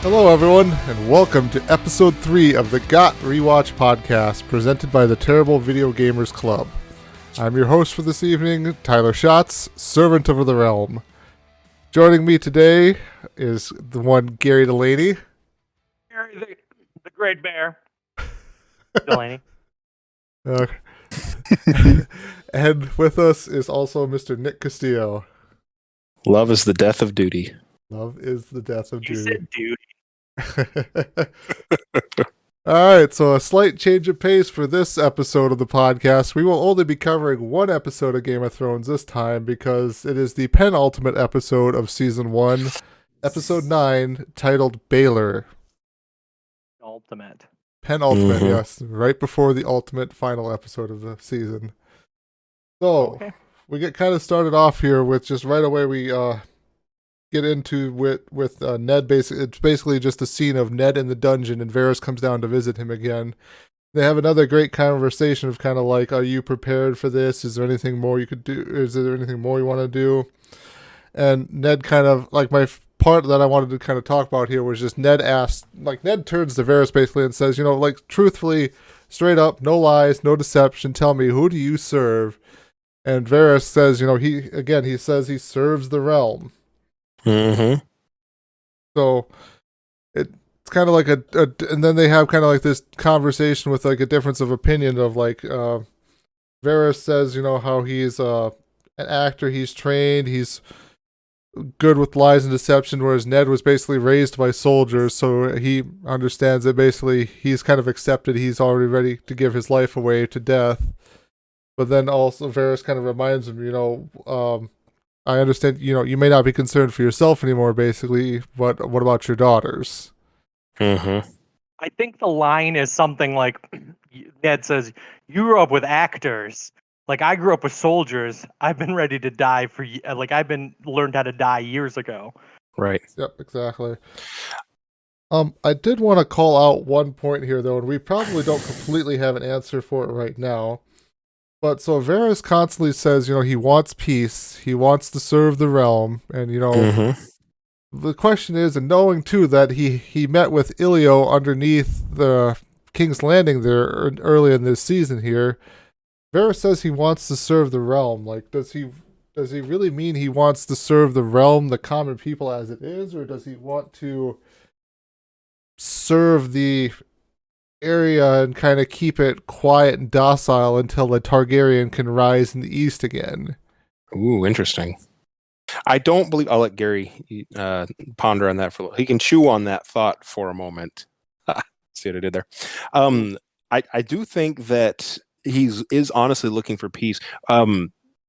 Hello, everyone, and welcome to episode 3 of the Rewatch podcast presented by the Terrible Video Gamers Club. I'm your host for this evening, Tyler Schatz, servant of the realm. Joining me today is the one Gary Delaney. Gary the Great Bear. Delaney. And with us is also Mr. Nick Castillo. Love is the death of duty. Love is the death of You duty. said dude. Alright, so a slight change of pace for this episode of the podcast. We will only be covering one episode of Game of Thrones this time because it is the penultimate episode of Season 1, Episode 9, titled Baylor. Penultimate, yes. Right before the ultimate final episode of the season. So, we get kind of started off here with just right away we get into with Ned. It's basically just a scene of Ned in the dungeon and Varys comes down to visit him again. They have another great conversation of kind of like, are you prepared for this? Is there anything more you could do? Is there anything more you want to do? And Ned kind of, like my part that I wanted to kind of talk about here was just Ned turns to Varys basically and says, truthfully, straight up, no lies, no deception, tell me, who do you serve? And Varys says, he says he serves the realm. Mm-hmm. So it's kind of like and then they have kind of like this conversation with like a difference of opinion of like, Varys says, how he's an actor, he's trained, he's good with lies and deception, whereas Ned was basically raised by soldiers, so he understands that basically he's kind of accepted, he's already ready to give his life away to death. But then also Varys kind of reminds him, I understand, you may not be concerned for yourself anymore, basically, but what about your daughters? Mm-hmm. I think the line is something like, Ned says, you grew up with actors. Like, I grew up with soldiers. I've been ready to die learned how to die years ago. Right. Yep, exactly. I did want to call out one point here, though, and we probably don't completely have an answer for it right now. But so Varys constantly says, he wants peace, he wants to serve the realm, and, the question is, and knowing, too, that he met with Ilio underneath the King's Landing there early in this season here, Varys says he wants to serve the realm. Like, does he really mean he wants to serve the realm, the common people as it is, or does he want to serve the area and kind of keep it quiet and docile until the Targaryen can rise in the east again? Ooh, interesting. I don't believe... I'll let Gary ponder on that for a little. He can chew on that thought for a moment. See what I did there? I do think that he is honestly looking for peace.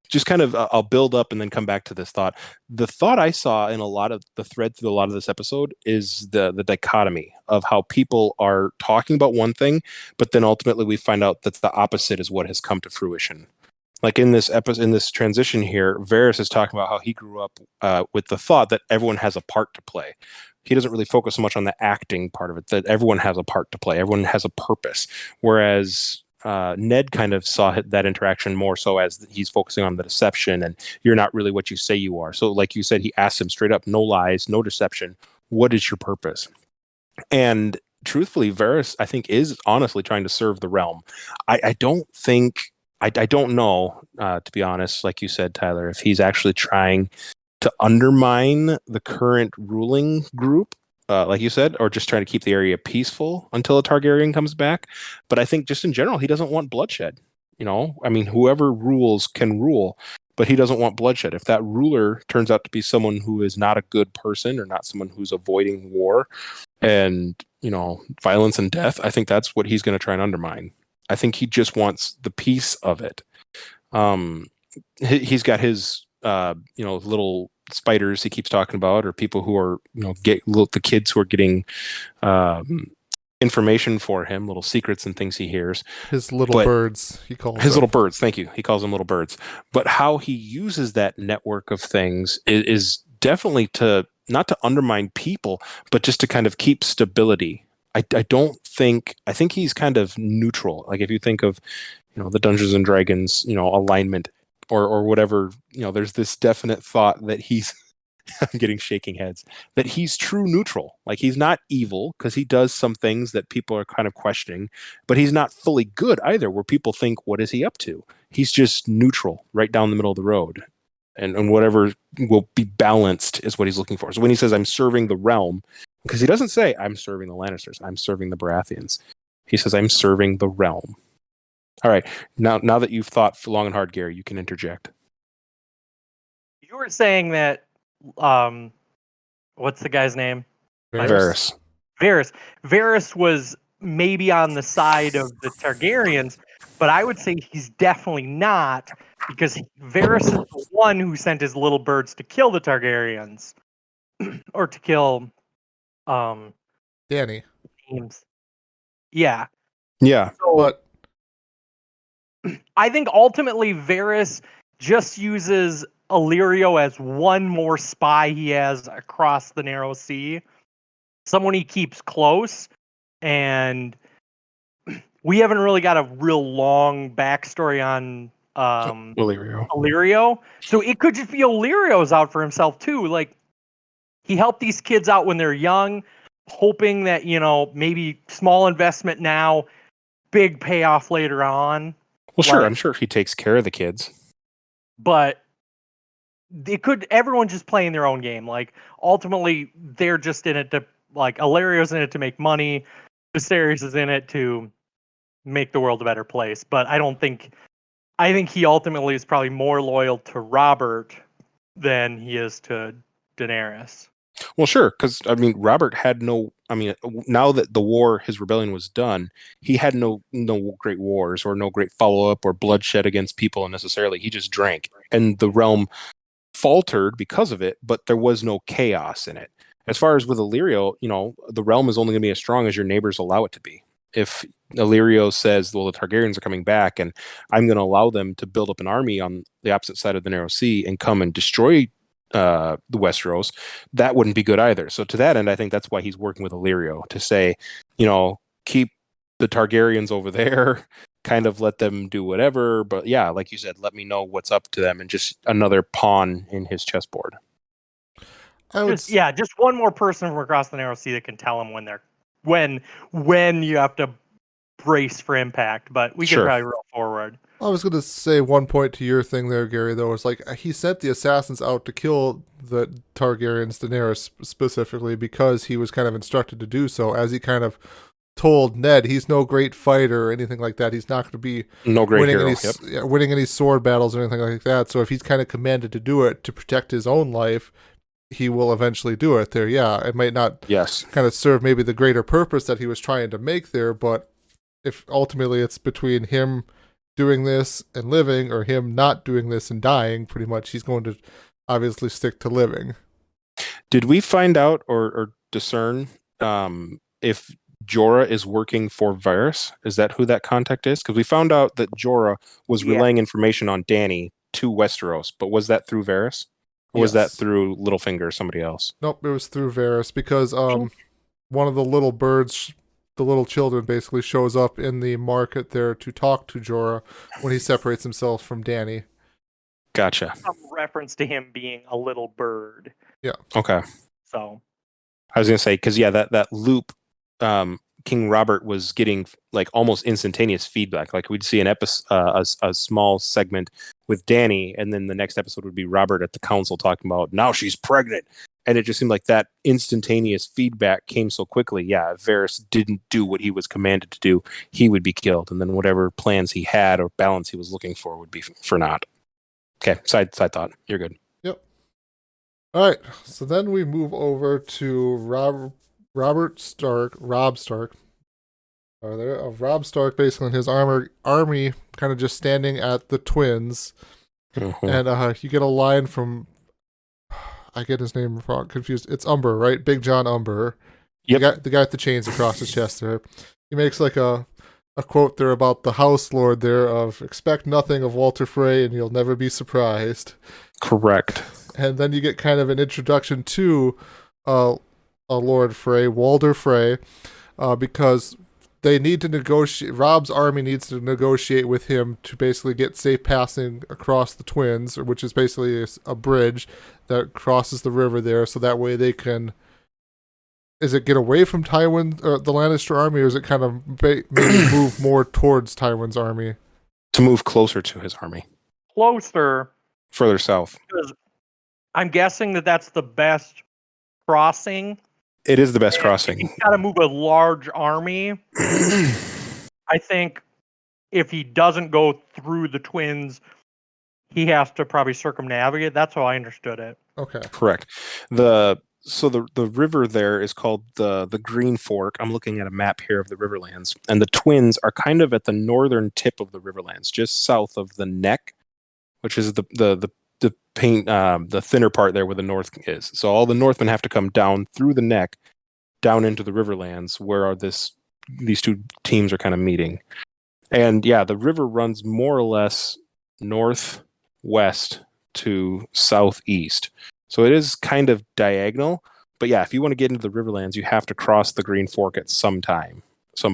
Just kind of, I'll build up and then come back to this thought. The thought I saw in a lot of the thread through a lot of this episode is the dichotomy of how people are talking about one thing, but then ultimately we find out that the opposite is what has come to fruition. Like in this episode, in this transition here, Varys is talking about how he grew up with the thought that everyone has a part to play. He doesn't really focus so much on the acting part of it, that everyone has a part to play, everyone has a purpose. Whereas Ned kind of saw that interaction more so as he's focusing on the deception and you're not really what you say you are. So like you said, he asked him straight up, no lies, no deception. What is your purpose? And truthfully, Varys, I think, is honestly trying to serve the realm. I don't know, to be honest, like you said, Tyler, if he's actually trying to undermine the current ruling group, like you said, or just trying to keep the area peaceful until a Targaryen comes back. But I think just in general, he doesn't want bloodshed. Whoever rules can rule, but he doesn't want bloodshed. If that ruler turns out to be someone who is not a good person or not someone who's avoiding war and, violence and death, I think that's what he's going to try and undermine. I think he just wants the peace of it. He's got his, little spiders he keeps talking about, or people who are, the kids who are getting information for him, little secrets and things he hears. His little birds, he calls his little birds. Thank you. He calls them little birds. But how he uses that network of things is definitely not to undermine people, but just to kind of keep stability. I think he's kind of neutral. Like if you think of, the Dungeons and Dragons, alignment or whatever, there's this definite thought that he's I'm getting shaking heads, that he's true neutral. Like, he's not evil because he does some things that people are kind of questioning, but he's not fully good either, where people think, what is he up to? He's just neutral, right down the middle of the road. And whatever will be balanced is what he's looking for. So when he says, I'm serving the realm, because he doesn't say, I'm serving the Lannisters, I'm serving the Baratheons. He says, I'm serving the realm. All right. Now that you've thought for long and hard, Gary, you can interject. You were saying that, what's the guy's name? Varys. Varys was maybe on the side of the Targaryens, but I would say he's definitely not, because Varys is the one who sent his little birds to kill the Targaryens, or to kill, Danny. James. Yeah. Yeah. So, But I think ultimately Varys just uses Illyrio as one more spy he has across the Narrow Sea. Someone he keeps close, and we haven't really got a real long backstory on Illyrio. So it could just be Illyrio's out for himself too. Like, he helped these kids out when they're young, hoping that, maybe small investment now, big payoff later on. Well, sure, I'm sure he takes care of the kids. But everyone just playing their own game. Like, ultimately, they're just in it to, like, Illyrio's in it to make money. Viserys is in it to make the world a better place. But I think he ultimately is probably more loyal to Robert than he is to Daenerys. Well, sure, because Robert had no. Now that his rebellion was done, he had no great wars or no great follow up or bloodshed against people necessarily. He just drank, and the realm faltered because of it, but there was no chaos in it. As far as with Illyrio, the realm is only going to be as strong as your neighbors allow it to be. If Illyrio says, well, the Targaryens are coming back, and I'm going to allow them to build up an army on the opposite side of the Narrow Sea and come and destroy the Westeros, that wouldn't be good either. So to that end, I think that's why he's working with Illyrio to say, keep the Targaryens over there, kind of let them do whatever. But yeah, like you said, let me know what's up to them, and just another pawn in his chessboard. Just one more person from across the Narrow Sea that can tell him when you have to brace for impact. But we can probably roll forward. I was going to say one point to your thing there, Gary, though. It's like he sent the assassins out to kill the Targaryens, Daenerys specifically, because he was kind of instructed to do so. As he kind of told Ned, he's no great fighter or anything like that. He's not going to be winning any sword battles or anything like that. So if he's kind of commanded to do it to protect his own life, he will eventually do it there. Yeah, it might not kind of serve maybe the greater purpose that he was trying to make there, but if ultimately it's between him doing this and living or him not doing this and dying, pretty much he's going to obviously stick to living. Did we find out or discern if Jorah is working for Varys? Is that who that contact is? Because we found out that Jorah was relaying information on Dany to Westeros, but was that through Varys? Or was that through Littlefinger or somebody else? Nope, it was through Varys, because one of the little birds, the little children, basically shows up in the market there to talk to Jorah when he separates himself from Dany. Gotcha. Some reference to him being a little bird. Yeah. Okay. So I was going to say, because that loop, King Robert was getting like almost instantaneous feedback. Like, we'd see an episode, a small segment with Dany, and then the next episode would be Robert at the council talking about, now she's pregnant. And it just seemed like that instantaneous feedback came so quickly. Yeah, if Varys didn't do what he was commanded to do, he would be killed. And then whatever plans he had or balance he was looking for would be for naught. Okay, side thought. You're good. Yep. All right, so then we move over to Rob Stark, basically in his army, kind of just standing at the twins. Mm-hmm. And you get a line from, I get his name wrong, confused. It's Umber, right? Big John Umber. Yep. The guy with the chains across his chest there. He makes like a quote there about the House Lord there of, expect nothing of Walter Frey and you'll never be surprised. Correct. And then you get kind of an introduction to Lord Frey, Walder Frey, because they need to negotiate. Rob's army needs to negotiate with him to basically get safe passing across the Twins, which is basically a bridge that crosses the river there, so that way they can. Is it get away from Tywin, the Lannister army, or is it kind of maybe move more towards Tywin's army? To move closer to his army. Closer. Further south. I'm guessing that's the best crossing. It is the best crossing. He's got to move a large army. I think if he doesn't go through the Twins, he has to probably circumnavigate. That's how I understood it. Okay. Correct. So the river there is called the Green Fork. I'm looking at a map here of the Riverlands, and the Twins are kind of at the northern tip of the Riverlands, just south of the neck, which is the thinner part there where the north is. So all the Northmen have to come down through the neck, down into the Riverlands, where these two teams are kind of meeting. And yeah, the river runs more or less northwest to southeast. So it is kind of diagonal, but yeah, if you want to get into the Riverlands, you have to cross the Green Fork at some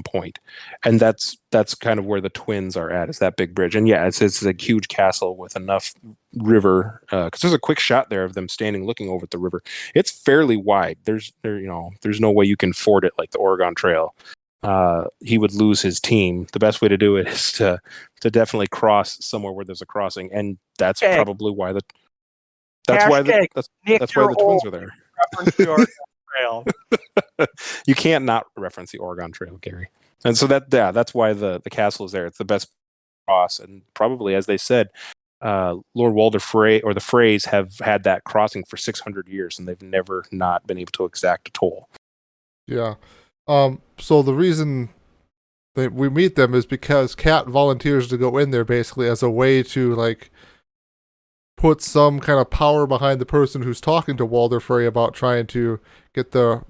point, and that's kind of where the Twins are at. Is that big bridge? And yeah, it's a huge castle with enough river. Because there's a quick shot there of them standing looking over at the river. It's fairly wide. There's no way you can ford it like the Oregon Trail. He would lose his team. The best way to do it is to definitely cross somewhere where there's a crossing, and that's probably why the. That's why the Twins are there. Reference the Oregon Trail. You can't not reference the Oregon Trail, Gary. And so that's why the castle is there. It's the best cross, and probably, as they said, Lord Walder Frey or the Freys have had that crossing for 600 years, and they've never not been able to exact a toll. Yeah. So the reason that we meet them is because Cat volunteers to go in there basically as a way to put some kind of power behind the person who's talking to Walder Frey about trying to get the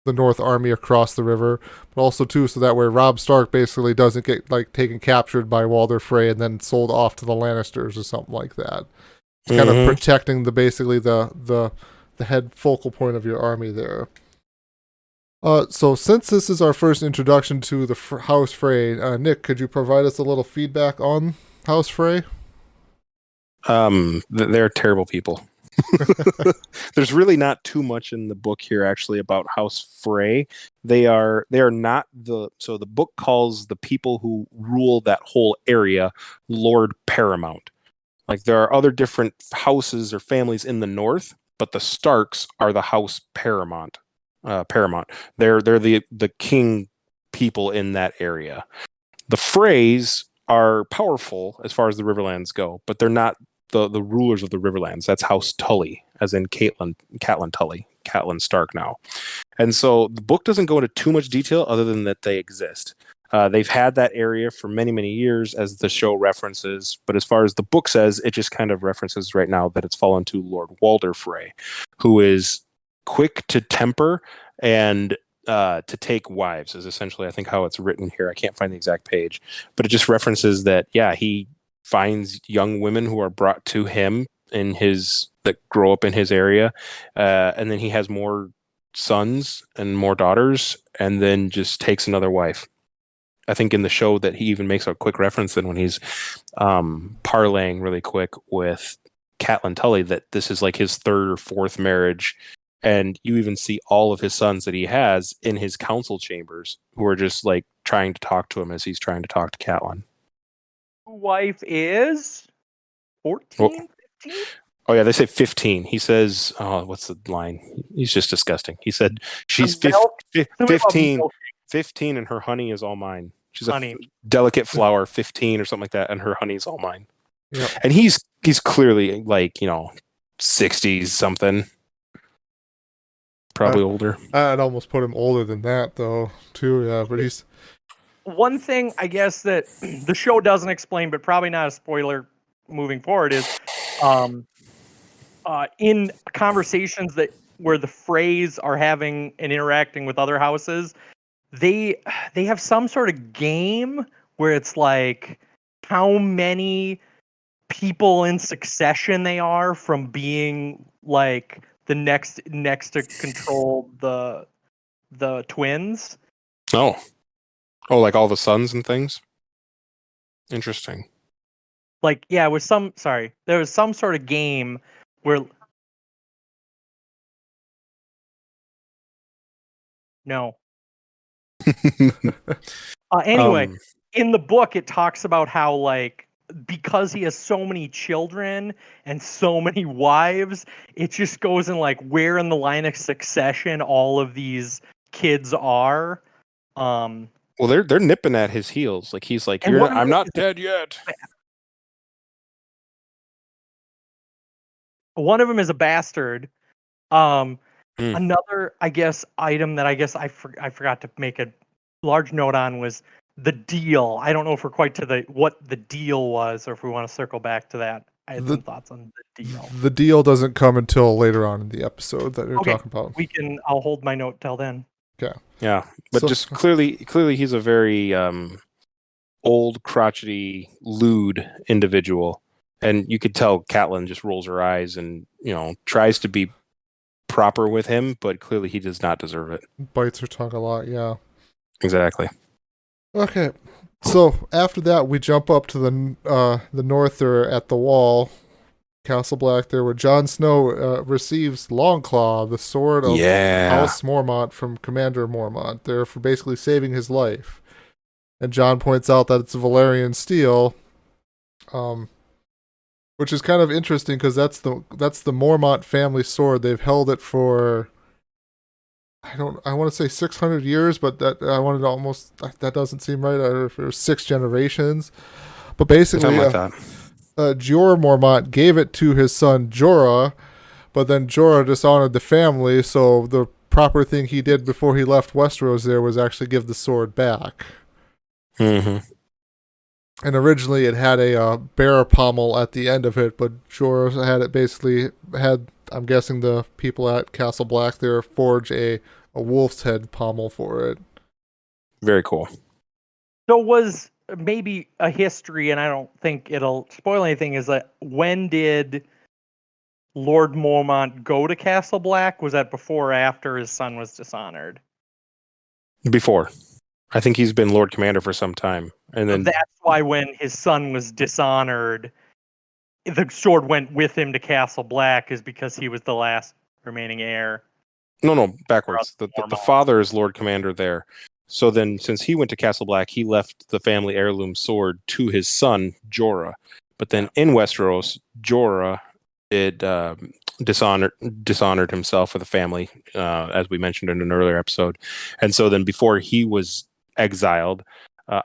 North Army across the river, but also too so that way Robb Stark basically doesn't get taken captured by Walder Frey and then sold off to the Lannisters or something like that. It's kind of protecting the head focal point of your army there. So since this is our first introduction to the House Frey, Nick, could you provide us a little feedback on House Frey? They're terrible people. There's really not too much in the book here actually about House Frey. They are not the book calls the people who rule that whole area Lord Paramount. There are other different houses or families in the north, but the Starks are the House Paramount. They're the king people in that area. The Freys are powerful as far as the Riverlands go, but they're not the rulers of the Riverlands. That's House Tully, as in Catelyn Tully, Catelyn Stark now. And so the book doesn't go into too much detail other than that they exist. They've had that area for many, many years, as the show references. But as far as the book says, it just kind of references right now that it's fallen to Lord Walder Frey, who is quick to temper and to take wives, is essentially, I think, how it's written here. I can't find the exact page, but it just references that, yeah, he finds young women who are brought to him that grow up in his area, and then he has more sons and more daughters, and then just takes another wife. I think in the show that he even makes a quick reference then when he's parlaying really quick with Catelyn Tully that this is his third or fourth marriage. And you even see all of his sons that he has in his council chambers who are just trying to talk to him as he's trying to talk to Catelyn. Wife is 14, 15? Oh, yeah, they say 15. He says, what's the line? He's just disgusting. He said, she's 15, and her honey is all mine. She's a delicate flower, 15 or something like that, and her honey's all mine. Yep. And he's clearly 60s something. Probably older. I'd almost put him older than that, though, too. Yeah, but he's... One thing, I guess, that the show doesn't explain, but probably not a spoiler moving forward, is in conversations where the Freys are having and interacting with other houses, they have some sort of game where it's how many people in succession they are from being the next to control the Twins. Oh. Oh, like all the sons and things? Interesting. Like, yeah, there was some sort of game where no. Anyway, in the book, it talks about how, like, because he has so many children and so many wives, it just goes in, like, where in the line of succession all of these kids are. Well, they're nipping at his heels. Like, he's like, I'm not dead yet. One of them is a bastard. Another, I guess, item that I forgot to make a large note on was the deal. I don't know if we're quite to what the deal was, or if we want to circle back to that. I had some thoughts on the deal. The deal doesn't come until later on in the episode that you're talking about. I'll hold my note till then. Okay. Yeah, but just clearly he's a very old, crotchety, lewd individual, and you could tell Catelyn just rolls her eyes and tries to be proper with him, but clearly he does not deserve it. Bites her tongue a lot, yeah. Exactly. Okay, so after that we jump up to the north there at the wall, Castle Black there, where Jon Snow receives Longclaw, the sword of House Mormont from Commander Mormont, there for basically saving his life. And Jon points out that it's a Valyrian steel, which is kind of interesting because that's the Mormont family sword. They've held it for I want to say 600 years, but that doesn't seem right. Or if it was 6 generations, but basically, Jorah Mormont gave it to his son Jorah, but then Jorah dishonored the family. So the proper thing he did before he left Westeros there was actually give the sword back. Mm-hmm. And originally it had a bear pommel at the end of it, but Jorah had I'm guessing the people at Castle Black there forge a wolf's head pommel for it. Very cool. So was maybe a history, and I don't think it'll spoil anything, is that when did Lord Mormont go to Castle Black? Was that before or after his son was dishonored? Before. I think he's been Lord Commander for some time. And then that's why when his son was dishonored, the sword went with him to Castle Black, is because he was the last remaining heir. No, backwards. The father is Lord Commander there. So then, since he went to Castle Black, he left the family heirloom sword to his son, Jorah. But then in Westeros, Jorah dishonored himself with the family, as we mentioned in an earlier episode. And so then before he was exiled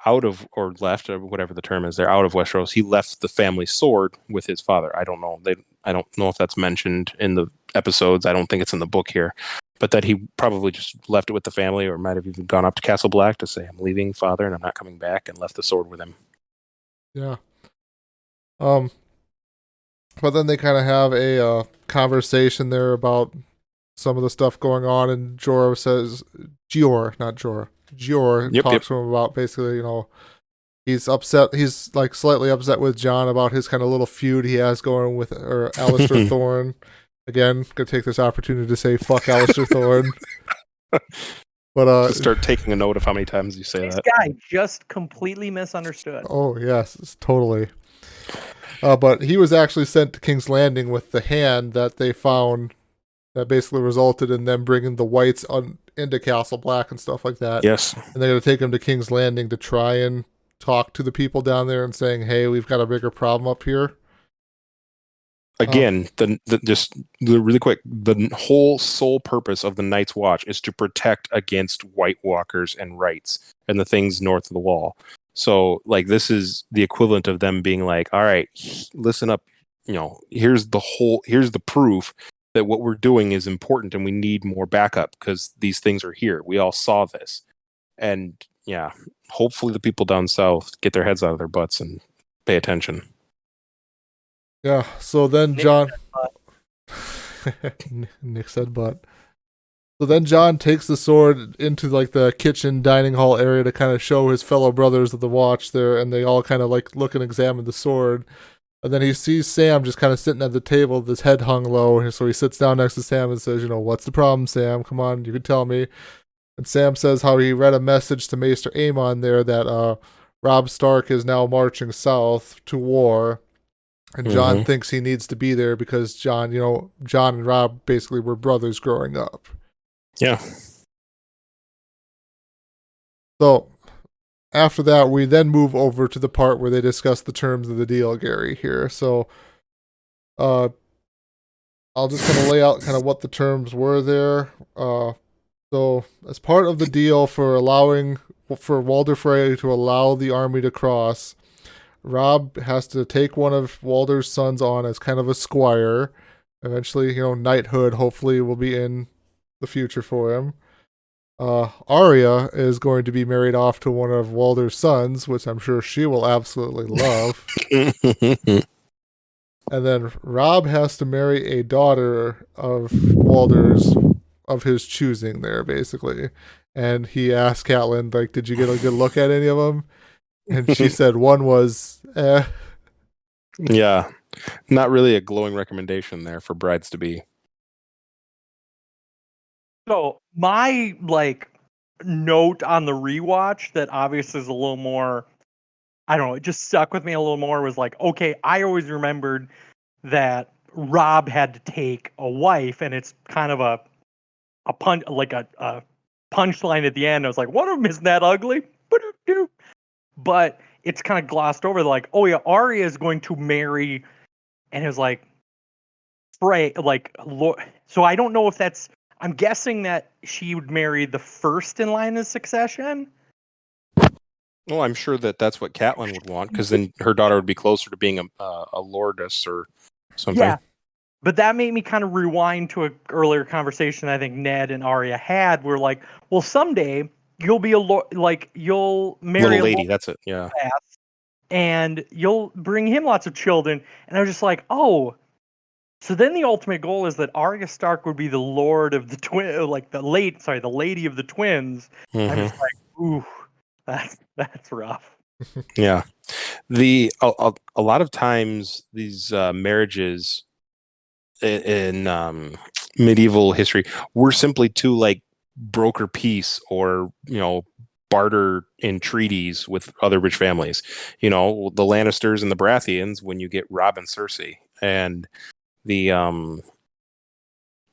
out of, or left, or whatever the term is, they're out of Westeros, he left the family sword with his father. I don't know. I don't know if that's mentioned in the episodes. I don't think it's in the book here. But that he probably just left it with the family, or might have even gone up to Castle Black to say, I'm leaving, father, and I'm not coming back, and left the sword with him. Yeah. But then they kind of have a conversation there about some of the stuff going on, and Jorah says, Gior talks to him about basically, he's upset. He's like slightly upset with Jon about his kind of little feud he has going with Alistair Thorne. Again, gonna take this opportunity to say fuck Alistair Thorne. But just start taking a note of how many times you say that. This guy just completely misunderstood. Oh yes, totally. But he was actually sent to King's Landing with the hand that they found that basically resulted in them bringing the whites into Castle Black and stuff like that. Yes. And they're going to take him to King's Landing to try and talk to the people down there and saying, hey, we've got a bigger problem up here. Again, just really quick, the whole sole purpose of the Night's Watch is to protect against White Walkers and rights and the things north of the wall. So, like, this is the equivalent of them being like, all right, listen up, here's the proof that what we're doing is important and we need more backup because these things are here. We all saw this. And, yeah, hopefully the people down south get their heads out of their butts and pay attention. Yeah, so then Jon... Nick said butt. So then Jon takes the sword into like the kitchen dining hall area to kind of show his fellow brothers of the Watch there, and they all kind of like look and examine the sword. And then he sees Sam just kind of sitting at the table with his head hung low. So he sits down next to Sam and says, what's the problem, Sam? Come on, you can tell me. And Sam says how he read a message to Maester Aemon there that Robb Stark is now marching south to war. And Jon thinks he needs to be there because Jon and Robb basically were brothers growing up. Yeah. So after that, we then move over to the part where they discuss the terms of the deal, Gary, here. So I'll just kind of lay out kind of what the terms were there. So as part of the deal for allowing for Walder Frey to allow the army to cross, Robb has to take one of Walder's sons on as kind of a squire. Eventually, knighthood hopefully will be in the future for him. Arya is going to be married off to one of Walder's sons, which I'm sure she will absolutely love. And then Robb has to marry a daughter of Walder's, of his choosing there, basically. And he asked Catelyn, like, did you get a good look at any of them? And she said one was, Yeah. Not really a glowing recommendation there for brides to be. So my note on the rewatch that obviously is a little more, I don't know, it just stuck with me a little more, was like, okay, I always remembered that Robb had to take a wife, and it's kind of a punchline at the end. I was like, one of them isn't that ugly, but it's kind of glossed over. Like, oh yeah, Arya is going to marry, and it was like Frey, so I don't know if that's. I'm guessing that she would marry the first in line of succession. Well, I'm sure that's what Catelyn would want, because then her daughter would be closer to being a lordess or something. Yeah, but that made me kind of rewind to an earlier conversation I think Ned and Arya had. Where like, well, someday you'll be you'll marry Little lady. a That's it. Yeah. and you'll bring him lots of children. And I was just like, oh. So then the ultimate goal is that Arya Stark would be the lord of the the lady of the twins. I'm just like, ooh, that's rough. Yeah. A lot of times these marriages in medieval history were simply to broker peace or barter in treaties with other rich families. The Lannisters and the Baratheons, when you get Robb and Cersei, and the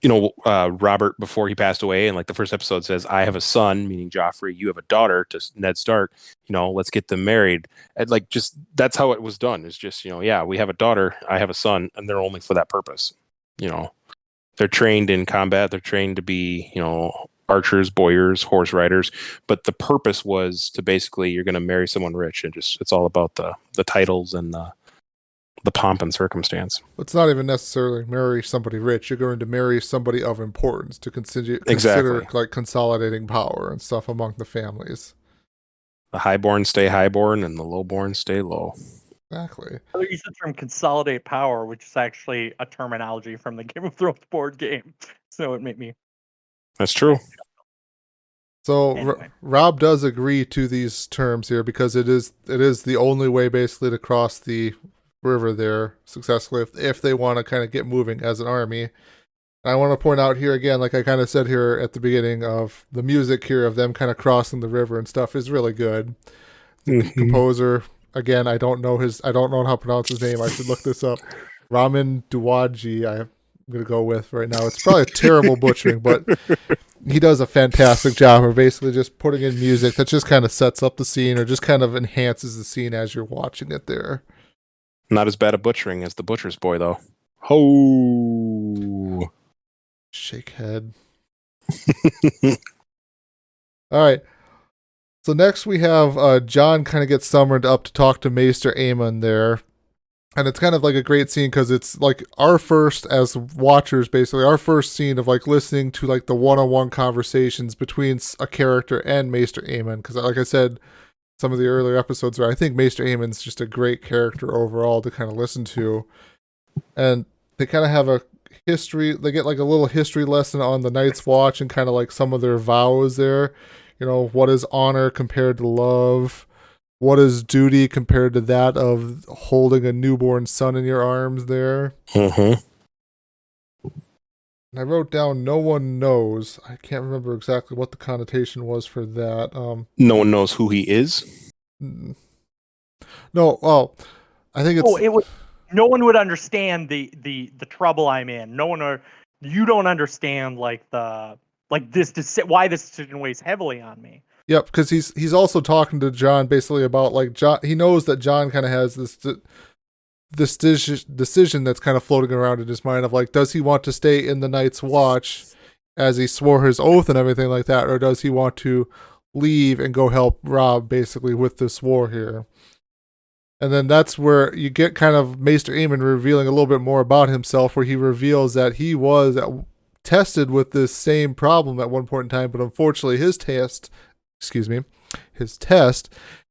Robert, before he passed away, and the first episode says, I have a son, meaning Joffrey, you have a daughter, to Ned Stark, let's get them married. And just that's how it was done. It's just, yeah, we have a daughter, I have a son, and they're only for that purpose. They're trained in combat, they're trained to be, archers, boyars, horse riders, but the purpose was to basically, you're going to marry someone rich, and just it's all about the titles and the pomp and circumstance. It's not even necessarily marry somebody rich. You're going to marry somebody of importance to consider consolidating power and stuff among the families. The highborn stay highborn and the lowborn stay low. Exactly. I use the term consolidate power, which is actually a terminology from the Game of Thrones board game. So it made me. That's true. So anyway. Robb does agree to these terms here because it is the only way basically to cross the river there successfully if they want to kind of get moving as an army. And I want to point out here again, like I kind of said here at the beginning, of the music here of them kind of crossing the river and stuff is really good. The composer, again, I don't know how to pronounce his name. I should look this up. Ramin Djawadi, I'm going to go with right now. It's probably a terrible butchering, but he does a fantastic job of basically just putting in music that just kind of sets up the scene or just kind of enhances the scene as you're watching it there. Not as bad a butchering as the Butcher's Boy, though. Ho! Shake head. All right. So next we have Jon kind of gets summoned up to talk to Maester Aemon there. And it's kind of like a great scene because it's like our first, as watchers, basically, our first scene of listening to the one-on-one conversations between a character and Maester Aemon. Because like I said, some of the earlier episodes where I think Maester Aemon's just a great character overall to kind of listen to. And they kind of have a history, they get a little history lesson on the Night's Watch and kind of some of their vows there. What is honor compared to love? What is duty compared to that of holding a newborn son in your arms there? Mm-hmm. I wrote down no one knows. I can't remember exactly what the connotation was for that. No one knows who he is. No, well, I think it's it would. No one would understand the trouble I'm in. No one or you don't understand like this why this decision weighs heavily on me. yep, because he's also talking to John basically about like John. He knows that John kind of has this decision that's kind of floating around in his mind of like, does he want to stay in the Night's Watch as he swore his oath and everything like that, or does he want to leave and go help Robb basically with this war here? And then that's where you get kind of Maester Aemon revealing a little bit more about himself, where he reveals that he was tested with this same problem at one point in time, but unfortunately his test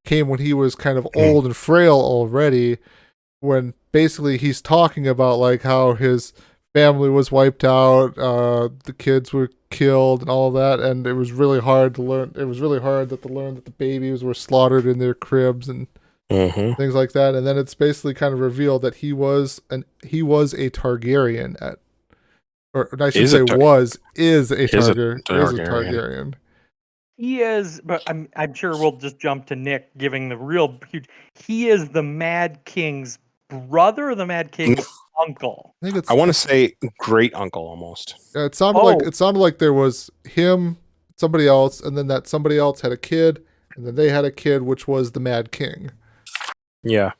came when he was kind of old and frail already, when basically he's talking about like how his family was wiped out, the kids were killed and all that, and it was really hard to learn that the babies were slaughtered in their cribs and things like that. And then it's basically kind of revealed that he was a Targaryen is a Targaryen. He is, but I'm sure we'll just jump to Nick giving the real huge. He is the Mad King's brother, or the Mad King's uncle. I want to say great uncle almost. It sounded like there was him, somebody else, and then that somebody else had a kid, and then they had a kid, which was the Mad King. Yeah.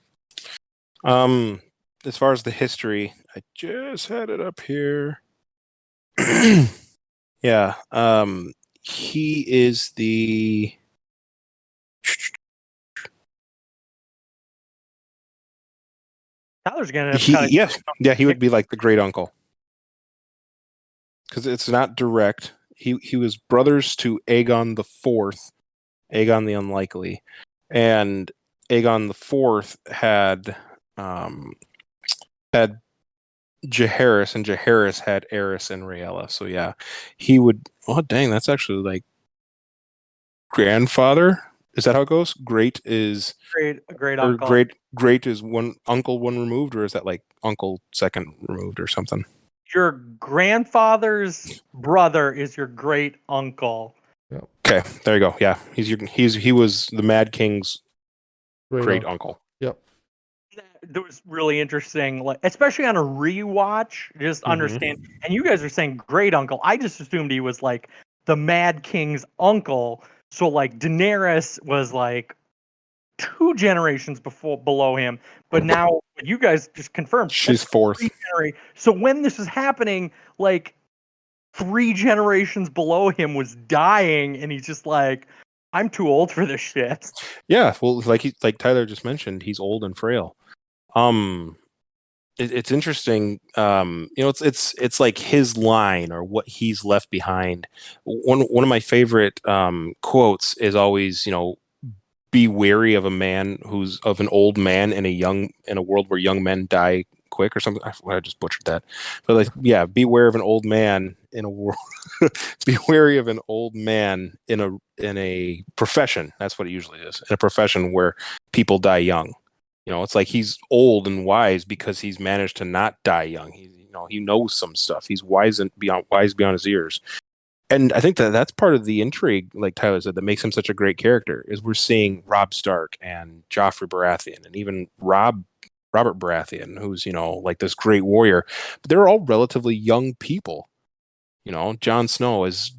As far as the history, I just had it up here. Yeah. He is the. Tyler's gonna. He would be like the great uncle, because it's not direct. He was brothers to Aegon the Fourth, Aegon the Unlikely, and Aegon the Fourth had Jaehaerys, and Jaehaerys had Aerys and Rhaella. So yeah, he would. Oh dang, that's actually like grandfather. Is that how it goes? Great is great uncle. Great is one uncle one removed, or is that like uncle second removed or something? Your grandfather's brother is your great uncle. Yep. Okay, there you go. Yeah, he was the Mad King's great uncle. Yep. That was really interesting, like especially on a rewatch. Just understand, and you guys are saying great uncle. I just assumed he was like the Mad King's uncle. So like Daenerys was like 2 generations below him, but now you guys just confirmed she's 4th. So when this is happening, like 3 generations below him was dying, and he's just like, I'm too old for this shit. Yeah, well, like Tyler just mentioned, he's old and frail. It's interesting. It's like his line or what he's left behind. One of my favorite quotes is always, be wary of an old man in a world where young men die quick or something. I just butchered that, but like, yeah, beware of an old man in a world. Be wary of an old man in a profession. That's what it usually is, in a profession where people die young. It's like he's old and wise because he's managed to not die young. He knows some stuff. He's wise beyond his years. And I think that's part of the intrigue, like Tyler said, that makes him such a great character, is we're seeing Robb Stark and Joffrey Baratheon and even Robert Baratheon, who's, like this great warrior. But they're all relatively young people. Jon Snow is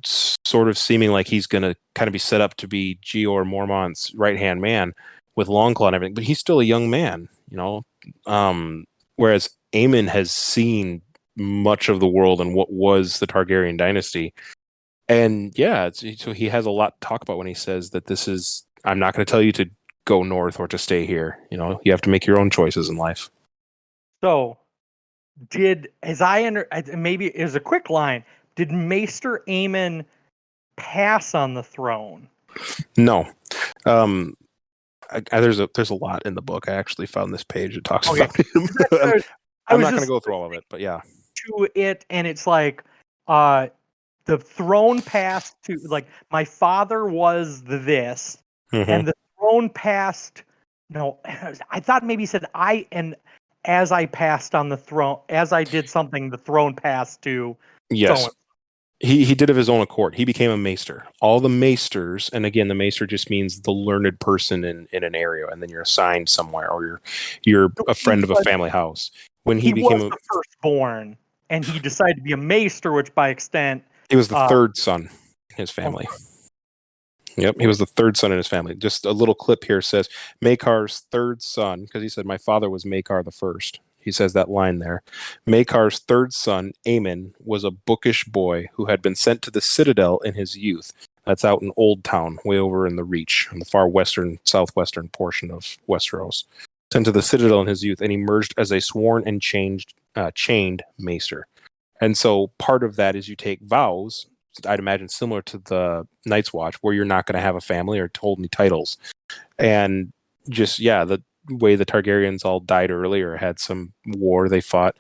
sort of seeming like he's going to kind of be set up to be Jeor Mormont's right-hand man with Longclaw and everything, but he's still a young man, whereas Aemon has seen much of the world and what was the Targaryen dynasty. And yeah, so he has a lot to talk about when he says that I'm not going to tell you to go north or to stay here. You have to make your own choices in life. So maybe it was a quick line, did Maester Aemon pass on the throne? No. There's a lot in the book. I actually found this page that talks about him. I'm not going to go through all of it, but yeah. To it, and it's like the throne passed to, like, my father was this, and the throne passed. No, I thought maybe he said as I passed on the throne, as I did something, the throne passed to Yes. someone. He did of his own accord. He became a maester. All the maesters, and again, the maester just means the learned person in an area, and then you're assigned somewhere, or you're a friend of a family house. When he became was the firstborn, and he decided to be a maester, which by extent he was the third son in his family. Yep, he was the third son in his family. Just a little clip here says Maekar's third son, because he said my father was Maekar the first. He says that line there. Maekar's third son, Aemon, was a bookish boy who had been sent to the Citadel in his youth. That's out in Old Town, way over in the Reach, in the far western, southwestern portion of Westeros. Sent to the Citadel in his youth, and emerged as a sworn and chained maester. And so part of that is you take vows, I'd imagine similar to the Night's Watch, where you're not going to have a family or hold any titles. And just, the way the Targaryens all died early or had some war they fought,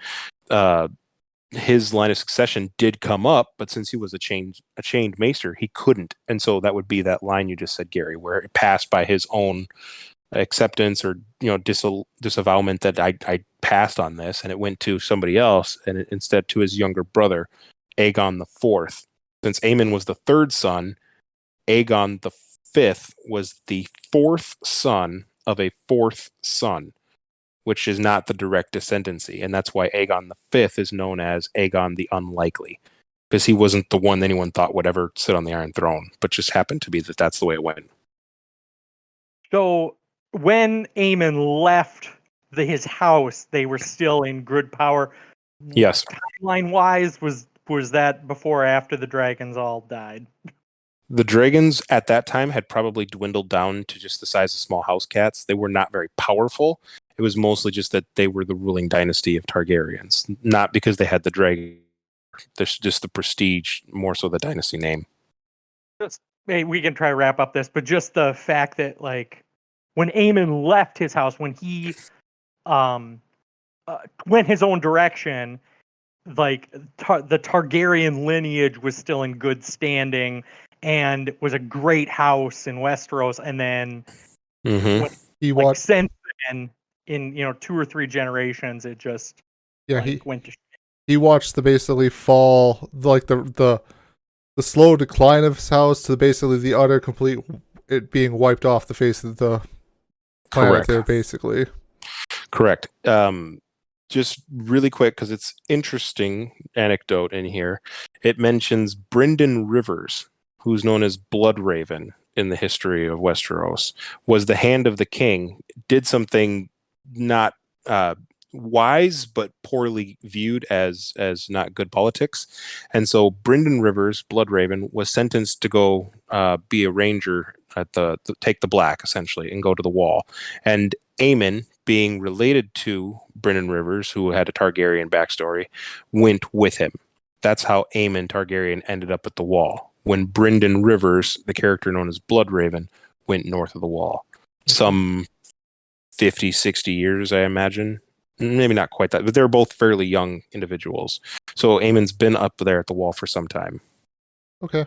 his line of succession did come up, but since he was a chained maester, he couldn't. And so that would be that line you just said, Gary, where it passed by his own acceptance or disavowment that I passed on this, and it went to somebody else, and instead to his younger brother, Aegon the Fourth. Since Aemon was the third son, Aegon the Fifth was the fourth son of a fourth son, which is not the direct descendancy. And that's why Aegon the Fifth is known as Aegon the Unlikely, because he wasn't the one anyone thought would ever sit on the Iron Throne, but just happened to be that that's the way it went. So when Aemon left his house, they were still in good power. Yes. Timeline-wise, was that before or after the dragons all died? The dragons at that time had probably dwindled down to just the size of small house cats. They were not very powerful. It was mostly just that they were the ruling dynasty of Targaryens, not because they had the dragon. There's just the prestige, more so the dynasty name. We can try to wrap up this, but just the fact that, like, when Aemon left his house, when he went his own direction, like the Targaryen lineage was still in good standing and was a great house in Westeros. And then since then, in 2 or 3 generations, it just went to shit. He watched the basically fall, like the slow decline of his house to basically the utter complete it being wiped off the face of the planet there, basically. Correct. Just really quick, because it's interesting anecdote in here. It mentions Brynden Rivers, who's known as Bloodraven in the history of Westeros, was the hand of the king, did something not wise, but poorly viewed as not good politics. And so Brynden Rivers, Bloodraven, was sentenced to go be a ranger at take the black, essentially, and go to the wall. And Aemon, being related to Brynden Rivers, who had a Targaryen backstory, went with him. That's how Aemon Targaryen ended up at the wall, when Brynden Rivers, the character known as Bloodraven, went north of the wall. Some 50, 60 years, I imagine. Maybe not quite that, but they're both fairly young individuals. So Aemon's been up there at the wall for some time. Okay.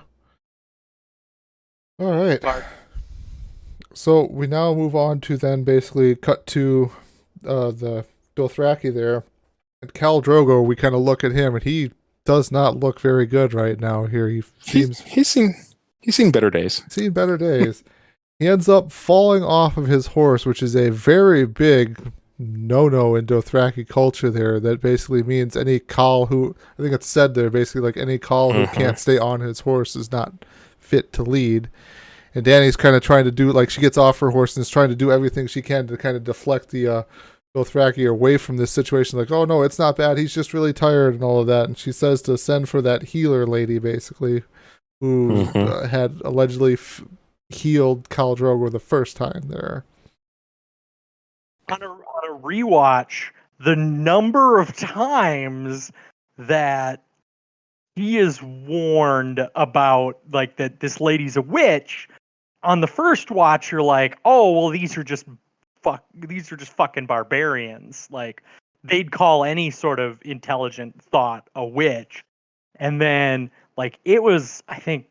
All right. So we now move on to then basically cut to the Dothraki there. And Khal Drogo, we kind of look at him, and he does not look very good right now here. He's seen better days. Seen better days. He ends up falling off of his horse, which is a very big no-no in Dothraki culture there. That basically means any Khal who, I think it's said there, basically like any Khal who can't stay on his horse is not fit to lead. And Dany's kind of trying to do, like, she gets off her horse and is trying to do everything she can to kind of deflect the Dothraki away from this situation. Like, oh no, it's not bad. He's just really tired and all of that. And she says to send for that healer lady, basically, who had allegedly healed Khal Drogo the first time there. On a rewatch, the number of times that he is warned about, like, that this lady's a witch. On the first watch, you're like, oh well, these are just fucking barbarians. Like, they'd call any sort of intelligent thought a witch. And then, like, it was, I think,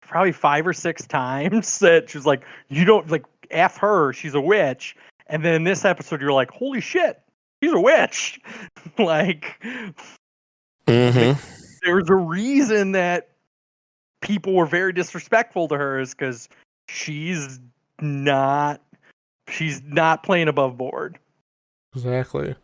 probably 5 or 6 times that she was like, you don't, like, F her, she's a witch. And then in this episode, you're like, holy shit, she's a witch. Like, Mm-hmm. there's a reason that people were very disrespectful to her, is because she's not playing above board. Exactly.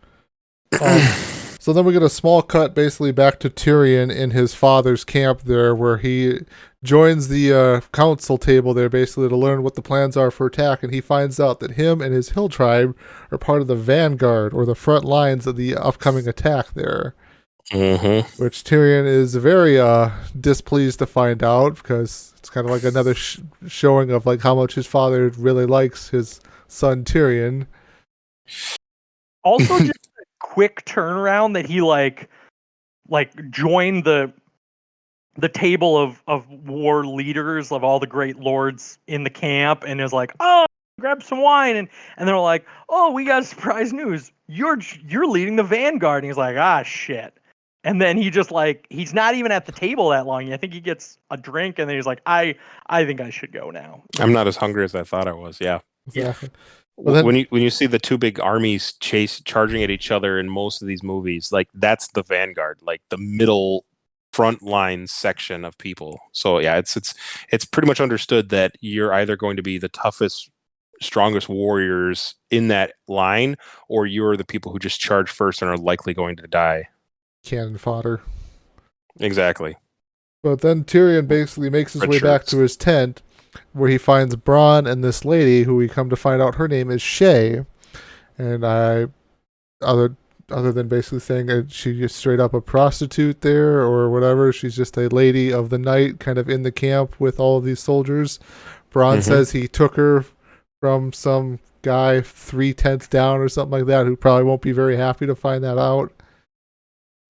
So then we get a small cut basically back to Tyrion in his father's camp there, where he joins the council table there basically to learn what the plans are for attack, and he finds out that him and his hill tribe are part of the vanguard, or the front lines of the upcoming attack there. Mm-hmm. Which Tyrion is very displeased to find out, because it's kind of like another showing of like how much his father really likes his son Tyrion. Also, just a quick turnaround that he like joined the table of war leaders of all the great lords in the camp, and is like, oh, grab some wine, and they're like, oh, we got surprise news. You're leading the vanguard. And he's like, ah, shit. And then he just like, he's not even at the table that long. I think he gets a drink, and then he's like, I think I should go now. I'm not as hungry as I thought I was. Yeah. Exactly. Well, then, when you see the two big armies charging at each other in most of these movies, like that's the vanguard, like the middle front line section of people. So yeah, it's pretty much understood that you're either going to be the toughest, strongest warriors in that line, or you're the people who just charge first and are likely going to die. Cannon fodder. Exactly. But then Tyrion basically makes his way back to his tent, where he finds Bronn and this lady, who we come to find out her name is Shay. And other than basically saying she's just straight up a prostitute there or whatever, she's just a lady of the night kind of in the camp with all of these soldiers. Bronn says he took her from some guy 3 tents down or something like that, who probably won't be very happy to find that out.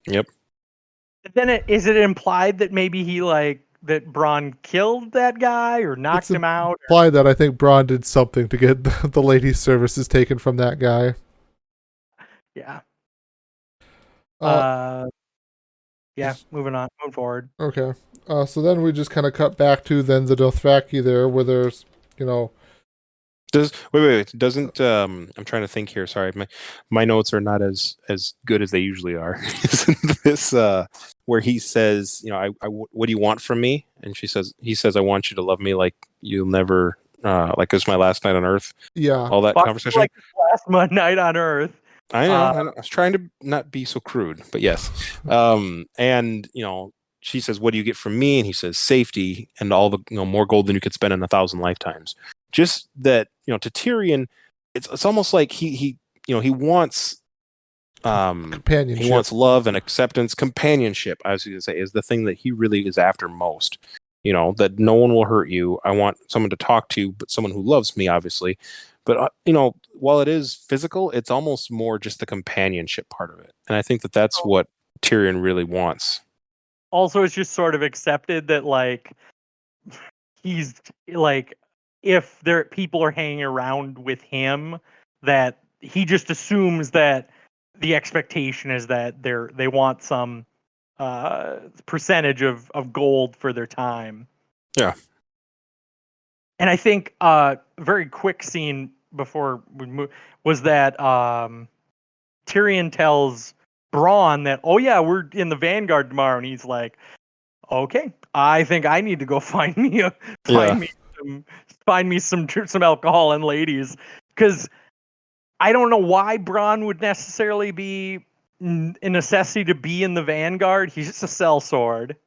Yep. Then is it implied that maybe he that Bronn killed that guy or knocked him out? Implied that I think Bronn did something to get the lady's services taken from that guy. Yeah. Moving forward. Okay. So then we just kind of cut back to then the Dothraki there, where there's, Doesn't I'm trying to think here. Sorry, my notes are not as good as they usually are. Isn't this where he says, what do you want from me? And he says, I want you to love me like you'll never, like it's my last night on Earth. Yeah, all that conversation. Like last night on Earth. I know. I was trying to not be so crude, but yes. And she says, what do you get from me? And he says, safety and all the more gold than you could spend in 1,000 lifetimes. Just that, to Tyrion, it's almost like he wants companionship. He wants love and acceptance. Companionship, I was going to say, is the thing that he really is after most. That no one will hurt you. I want someone to talk to, but someone who loves me, obviously. But while it is physical, it's almost more just the companionship part of it. And I think that that's what Tyrion really wants. Also, it's just sort of accepted that he's if people are hanging around with him, that he just assumes that the expectation is that they want some percentage of gold for their time. Yeah. And I think very quick scene before we move was that Tyrion tells Bronn that, oh yeah, we're in the Vanguard tomorrow, and he's like, okay, I think I need to go find me some alcohol and ladies, because I don't know why Bronn would necessarily be a necessity to be in the Vanguard. He's just a sellsword.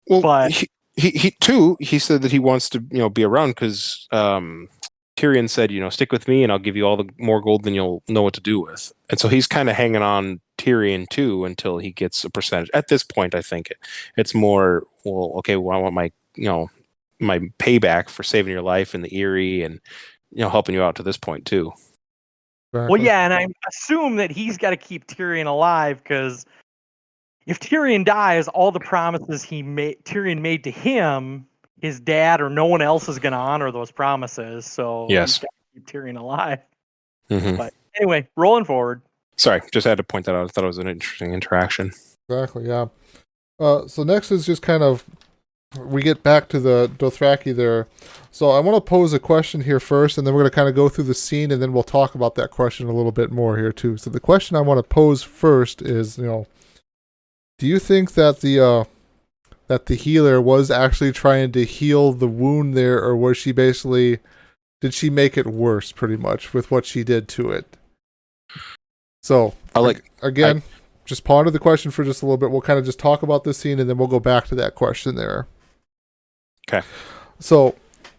Well, but he said that he wants to be around because Tyrion said, stick with me and I'll give you all the more gold than you'll know what to do with. And so he's kind of hanging on Tyrion too until he gets a percentage. At this point, I think it's more, I want my my payback for saving your life in the Eyrie and helping you out to this point too. Well, yeah, and I assume that he's got to keep Tyrion alive, because if Tyrion dies, all the promises Tyrion made to him, his dad or no one else is going to honor those promises. So yes, he's got to keep Tyrion alive. Mm-hmm. But anyway, rolling forward. Sorry, just had to point that out. I thought it was an interesting interaction. Exactly, yeah. So next is just kind of we get back to the Dothraki there. So I want to pose a question here first, and then we're going to kind of go through the scene, and then we'll talk about that question a little bit more here too. So the question I want to pose first is, do you think that the healer was actually trying to heal the wound there, or was she basically, did she make it worse pretty much with what she did to it? So just ponder the question for just a little bit. We'll kind of just talk about this scene, and then we'll go back to that question there. Okay. So,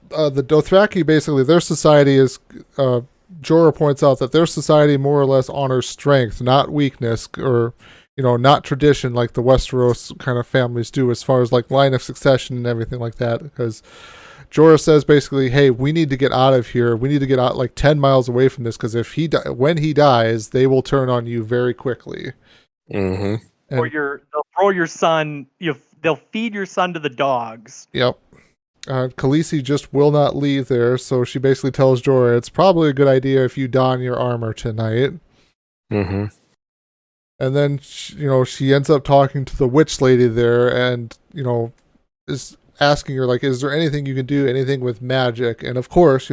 the Dothraki, basically, their society is, Jorah points out that their society more or less honors strength, not weakness, or, not tradition like the Westeros kind of families do as far as like line of succession and everything like that. Because Jorah says basically, hey, we need to get out of here. We need to get out like 10 miles away from this, because when he dies, they will turn on you very quickly. Mm-hmm. Or they'll throw your son. They'll feed your son to the dogs. Yep. Khaleesi just will not leave there, so she basically tells Jorah it's probably a good idea if you don your armor tonight. Mm-hmm. And then she ends up talking to the witch lady there, and is asking her like, is there anything you can do, anything with magic? And of course,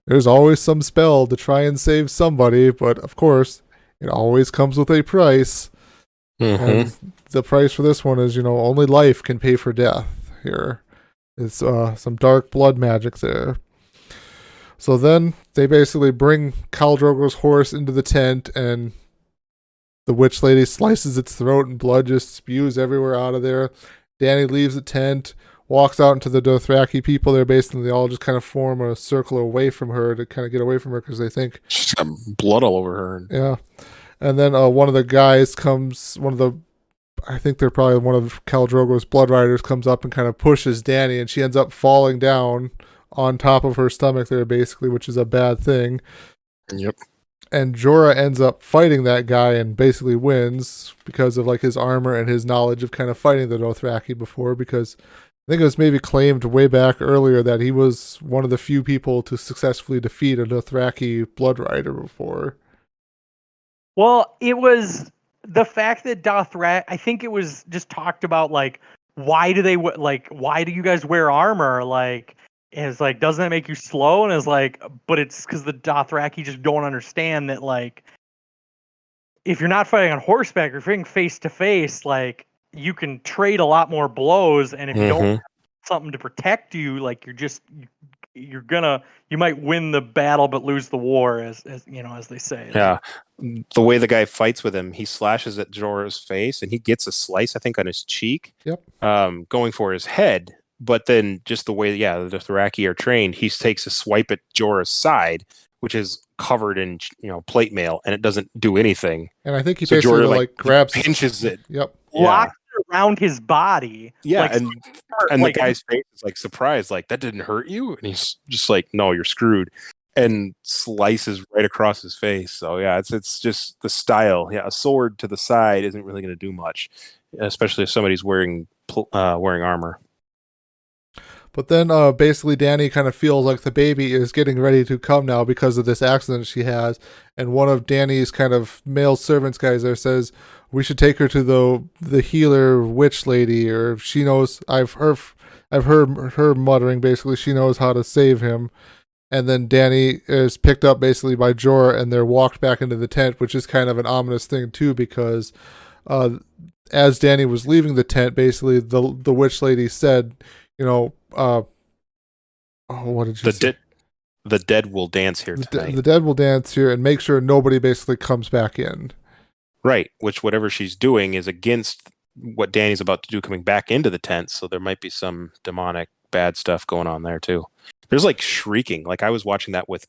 there's always some spell to try and save somebody, but of course, it always comes with a price. Mm-hmm. And the price for this one is, only life can pay for death here. It's some dark blood magic there. So then they basically bring Khal Drogo's horse into the tent, and the witch lady slices its throat, and blood just spews everywhere out of there. Dany leaves the tent, walks out into the Dothraki people there. Basically, they all just kind of form a circle away from her to kind of get away from her, because they think she's got blood all over her. Yeah. And then one of the guys comes, I think they're probably one of Khal Drogo's blood riders, comes up and kind of pushes Dany, and she ends up falling down on top of her stomach there, basically, which is a bad thing. Yep. And Jorah ends up fighting that guy and basically wins because of like his armor and his knowledge of kind of fighting the Dothraki before, because I think it was maybe claimed way back earlier that he was one of the few people to successfully defeat a Dothraki blood rider before. Well, it was the fact that I think it was just talked about, like, why do you guys wear armor? Like, it's like, doesn't that make you slow? And it's like, but it's because the Dothraki just don't understand that, like, if you're not fighting on horseback, or fighting face to face, like, you can trade a lot more blows, and if you don't have something to protect you, like, you might win the battle but lose the war, as they say. Yeah. The way the guy fights with him, he slashes at Jorah's face, and he gets a slice, I think, on his cheek. Yep. Going for his head. But then just the way, the Dothraki are trained, he takes a swipe at Jorah's side, which is covered in plate mail, and it doesn't do anything. And I think he basically Jorah, grabs, pinches it. Yep. Locks it around his body. Yeah, and the guy's face is like surprised, like, that didn't hurt you, and he's just like, no, you're screwed, and slices right across his face. So yeah, it's just the style. Yeah, a sword to the side isn't really going to do much, especially if somebody's wearing armor. But then basically Dany kind of feels like the baby is getting ready to come now because of this accident she has. And one of Dany's kind of male servants guys there says, we should take her to the healer witch lady, or she knows, I've heard her muttering basically she knows how to save him. And then Dany is picked up basically by Jorah, and they're walked back into the tent, which is kind of an ominous thing too, because as Dany was leaving the tent, basically the witch lady said, what did you say? The dead will dance here tonight. The dead will dance here, and make sure nobody basically comes back in. Right, which whatever she's doing is against what Dany's about to do coming back into the tent, so there might be some demonic bad stuff going on there too. There's like shrieking. Like, I was watching that with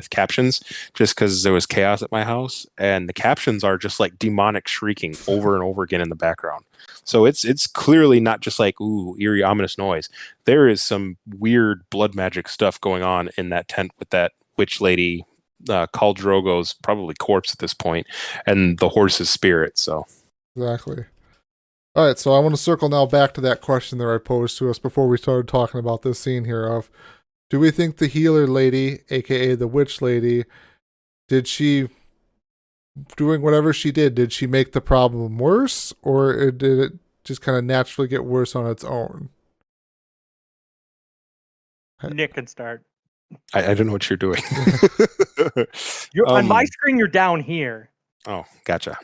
captions just because there was chaos at my house, and the captions are just like demonic shrieking over and over again in the background. So it's clearly not just like, ooh, eerie, ominous noise. There is some weird blood magic stuff going on in that tent with that witch lady, Khal Drogo's probably corpse at this point, and the horse's spirit. So exactly. All right, so I want to circle now back to that question that I posed to us before we started talking about this scene here of, do we think the healer lady, aka the witch lady, did she, doing whatever she did she make the problem worse, or did it just kind of naturally get worse on its own? Nick can start. I don't know what you're doing. On my screen, you're down here. Oh, gotcha.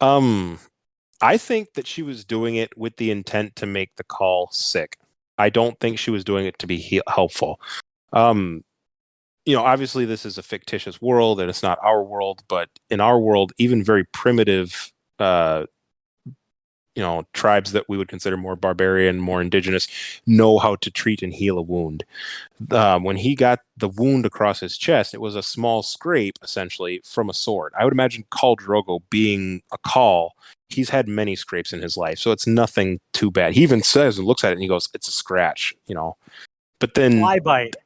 I think that she was doing it with the intent to make the call sick. I don't think she was doing it to be helpful. Obviously this is a fictitious world and it's not our world, but in our world, even very primitive, tribes that we would consider more barbarian, more indigenous, know how to treat and heal a wound. When he got the wound across his chest, it was a small scrape, essentially, from a sword. I would imagine Khal Drogo being a Khal, he's had many scrapes in his life, so it's nothing too bad. He even says and looks at it and he goes, it's a scratch, But then...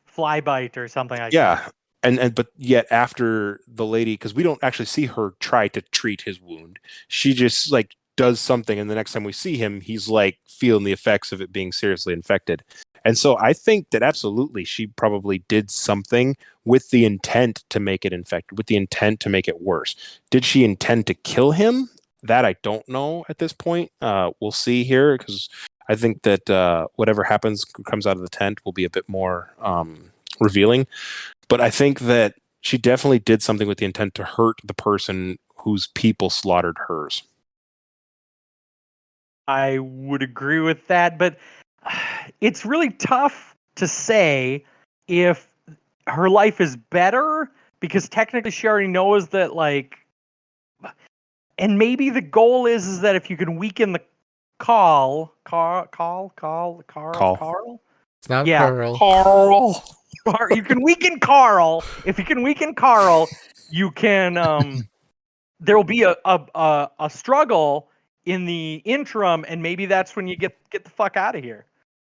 Fly bite or something like that. Yeah. But yet after the lady, because we don't actually see her try to treat his wound, she just does something, and the next time we see him, he's feeling the effects of it being seriously infected. And so I think that absolutely she probably did something with the intent to make it infected, with the intent to make it worse. Did she intend to kill him? That I don't know at this point. We'll see here, because I think that whatever comes out of the tent will be a bit more revealing. But I think that she definitely did something with the intent to hurt the person whose people slaughtered hers. I would agree with that, but it's really tough to say if her life is better, because technically she already knows that, and maybe the goal is that if you can weaken the Carl. It's not Carl. You can weaken Carl. If you can weaken Carl, you can. There will be a struggle in the interim, and maybe that's when you get the fuck out of here.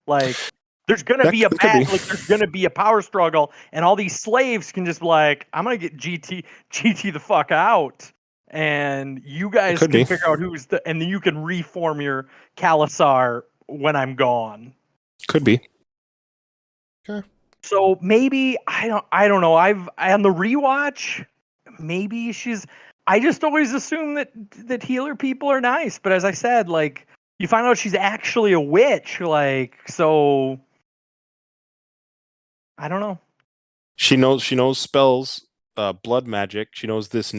There's gonna be there's gonna be a power struggle, and all these slaves can just be like, I'm gonna get GT the fuck out, and you guys can figure out and then you can reform your Khalasar when I'm gone. Could be. Okay. So maybe I don't know. On the rewatch, maybe I just always assume that healer people are nice, but as I said, you find out she's actually a witch, so I don't know. She knows spells, blood magic. She knows this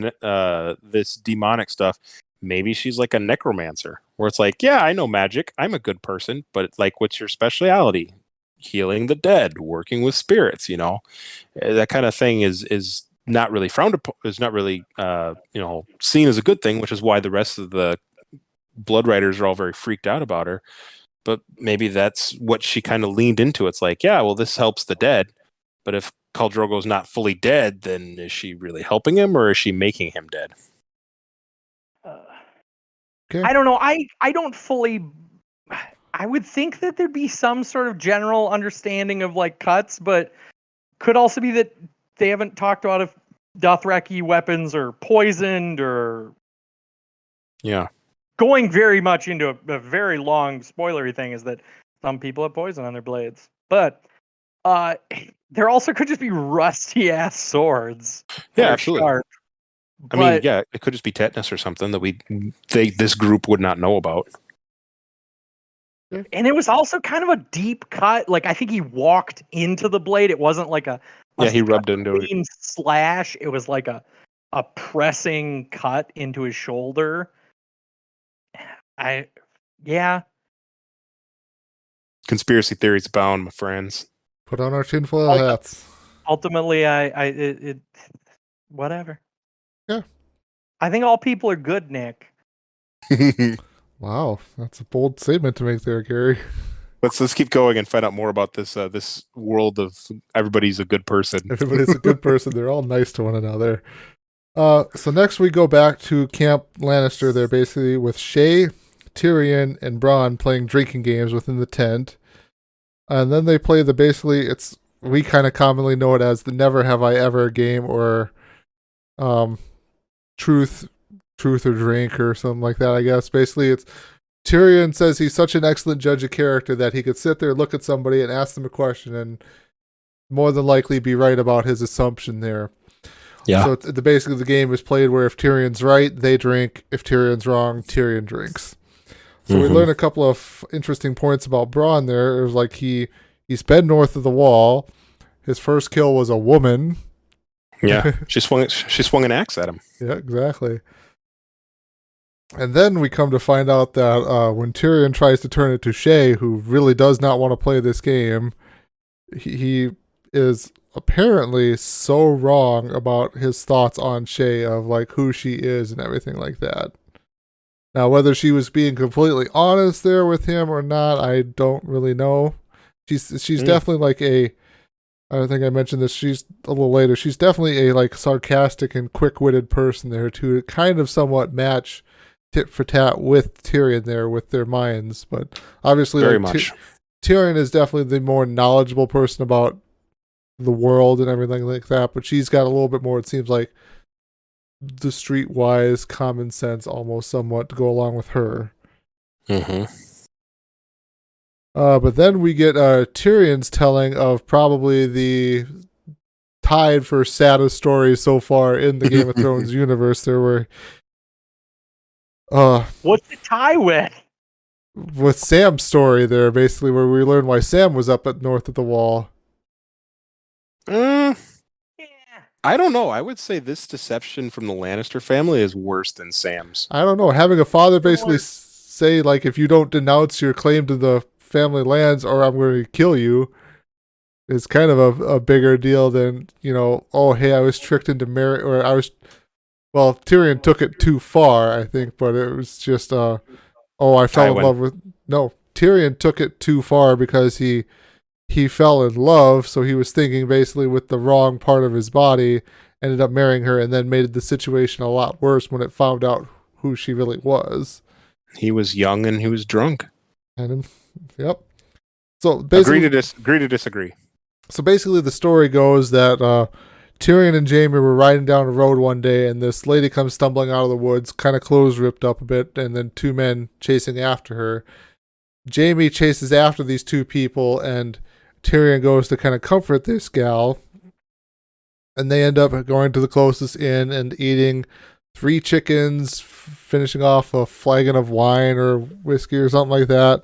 demonic stuff. Maybe she's like a necromancer, where it's yeah, I know magic. I'm a good person, but what's your specialty? Healing the dead, working with spirits. That kind of thing is not really frowned upon. Is not really seen as a good thing, which is why the rest of the Blood Riders are all very freaked out about her. But maybe that's what she kind of leaned into. It's yeah, well, this helps the dead. But if Khal Drogo's not fully dead, then is she really helping him, or is she making him dead? Okay. I don't know. I don't fully. I would think that there'd be some sort of general understanding of cuts, but could also be that they haven't talked about if Dothraki weapons are poisoned or. Yeah. Going very much into a very long spoilery thing is that some people have poison on their blades, but there also could just be rusty ass swords. Yeah, absolutely. Sharp. I mean, yeah, it could just be tetanus or something that this group would not know about. And it was also kind of a deep cut. I think he walked into the blade. It wasn't he rubbed into it. Slash. It was a pressing cut into his shoulder. Conspiracy theories abound, my friends. Put on our tinfoil hats. Ultimately, whatever. Yeah. I think all people are good, Nick. Wow, that's a bold statement to make there, Gary. Let's keep going and find out more about this world of everybody's a good person. Everybody's a good person. They're all nice to one another. So next we go back to Camp Lannister. They're basically with Shay, Tyrion, and Bronn playing drinking games within the tent. And then they play we kind of commonly know it as the Never Have I Ever game, or Truth or Drink, or something like that, I guess. Basically, it's Tyrion says he's such an excellent judge of character that he could sit there, look at somebody, and ask them a question, and more than likely be right about his assumption there. Yeah. So basically the game is played where if Tyrion's right, they drink. If Tyrion's wrong, Tyrion drinks. So we learn a couple of interesting points about Bronn there. It was he He's been north of the wall. His first kill was a woman. Yeah, she swung an axe at him. Yeah, exactly. And then we come to find out that when Tyrion tries to turn it to Shay, who really does not want to play this game, he is apparently so wrong about his thoughts on Shay of like who she is and everything like that. Now, whether she was being completely honest there with him or not, I don't really know. She's definitely like I think I mentioned this, she's a little later, she's definitely a like sarcastic and quick-witted person there to kind of somewhat match tit for tat with Tyrion there with their minds. But obviously Very like, much. Tyrion is definitely the more knowledgeable person about the world and everything like that, but she's got a little bit more, it seems like, the streetwise common sense almost somewhat to go along with her. Mm-hmm. But then we get Tyrion's telling of probably the tied for saddest story so far in the Game of Thrones universe. There were what's it tie with Sam's story there, basically, where we learn why Sam was up at north of the wall. Yeah. I don't know. I would say this deception from the Lannister family is worse than Sam's. I don't know. Having a father basically say, like, if you don't denounce your claim to the family lands or I'm going to kill you, is kind of a bigger deal than, you know, oh, hey, I was tricked into marriage, or I was, well, Tyrion took it too far, I think, but it was just, oh, I fell in love with, no, Tyrion took it too far because he fell in love, so he was thinking basically with the wrong part of his body, ended up marrying her, and then made the situation a lot worse when it found out who she really was. He was young and he was drunk. And yep. So basically, agree to disagree. So basically, the story goes that Tyrion and Jaime were riding down a road one day, and this lady comes stumbling out of the woods, kind of clothes ripped up a bit, and then two men chasing after her. Jaime chases after these two people, and Tyrion goes to kind of comfort this gal, and they end up going to the closest inn and eating 3 chickens, finishing off a flagon of wine or whiskey or something like that,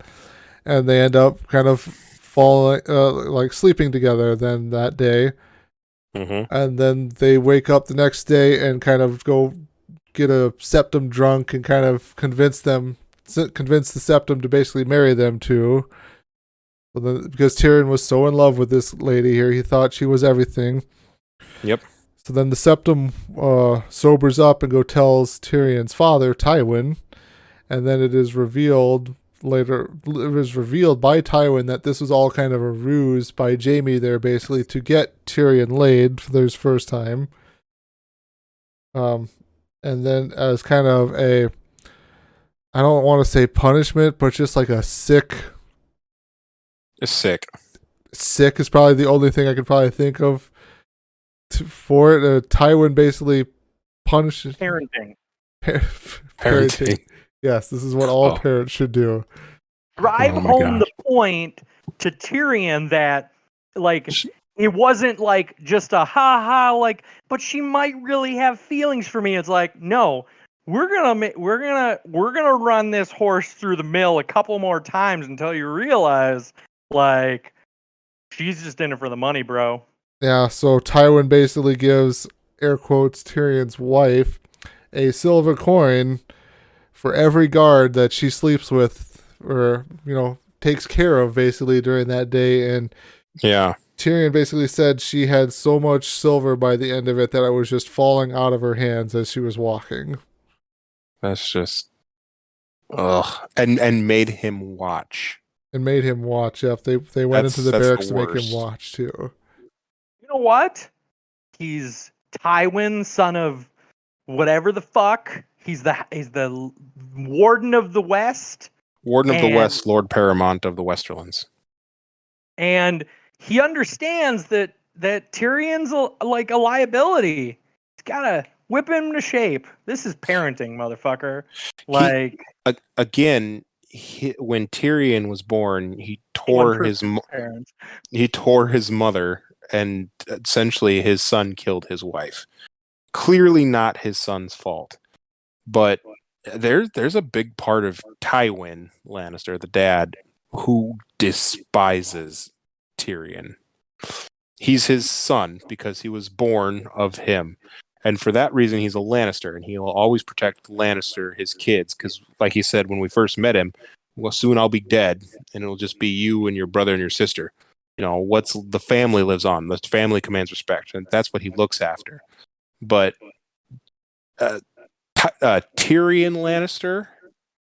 and they end up kind of falling, like sleeping together then that day. Mm-hmm. And then they wake up the next day and kind of go get a septum drunk and kind of convince the septum to basically marry them too. Because Tyrion was so in love with this lady here, he thought she was everything. Yep. So then the septum sobers up and tells Tyrion's father, Tywin, and then it is revealed by Tywin that this was all kind of a ruse by Jaime there, basically, to get Tyrion laid for his first time. And then as kind of a, I don't want to say punishment, but just like a sick. Sick is probably the only thing I could probably think of for it. Tywin basically punishes parenting. Parenting. Yes, this is what all parents should do. Drive home the point to Tyrion that, like, it wasn't like just a ha-ha, like, but she might really have feelings for me. It's like, no, we're gonna run this horse through the mill a couple more times until you realize, like, she's just in it for the money, bro. Yeah, so Tywin basically gives, air quotes, Tyrion's wife a silver coin for every guard that she sleeps with, or, you know, takes care of basically during that day. And yeah, Tyrion basically said she had so much silver by the end of it that it was just falling out of her hands as she was walking. That's just, and made him watch. And made him watch. Yep, they went into the barracks to make him watch too. You know what? He's Tywin, son of whatever the fuck. He's the Warden of the West. Warden of the West, Lord Paramount of the Westerlands. And he understands that Tyrion's like a liability. He's gotta whip him to shape. This is parenting, motherfucker. Like, again, when Tyrion was born, he tore his mother, and essentially his son killed his wife. Clearly not his son's fault. But there's a big part of Tywin Lannister, the dad, who despises Tyrion. He's his son because he was born of him. And for that reason, he's a Lannister, and he will always protect Lannister, his kids, because, like he said when we first met him, well, soon I'll be dead, and it'll just be you and your brother and your sister. What's the family lives on. The family commands respect, and that's what he looks after. But Tyrion Lannister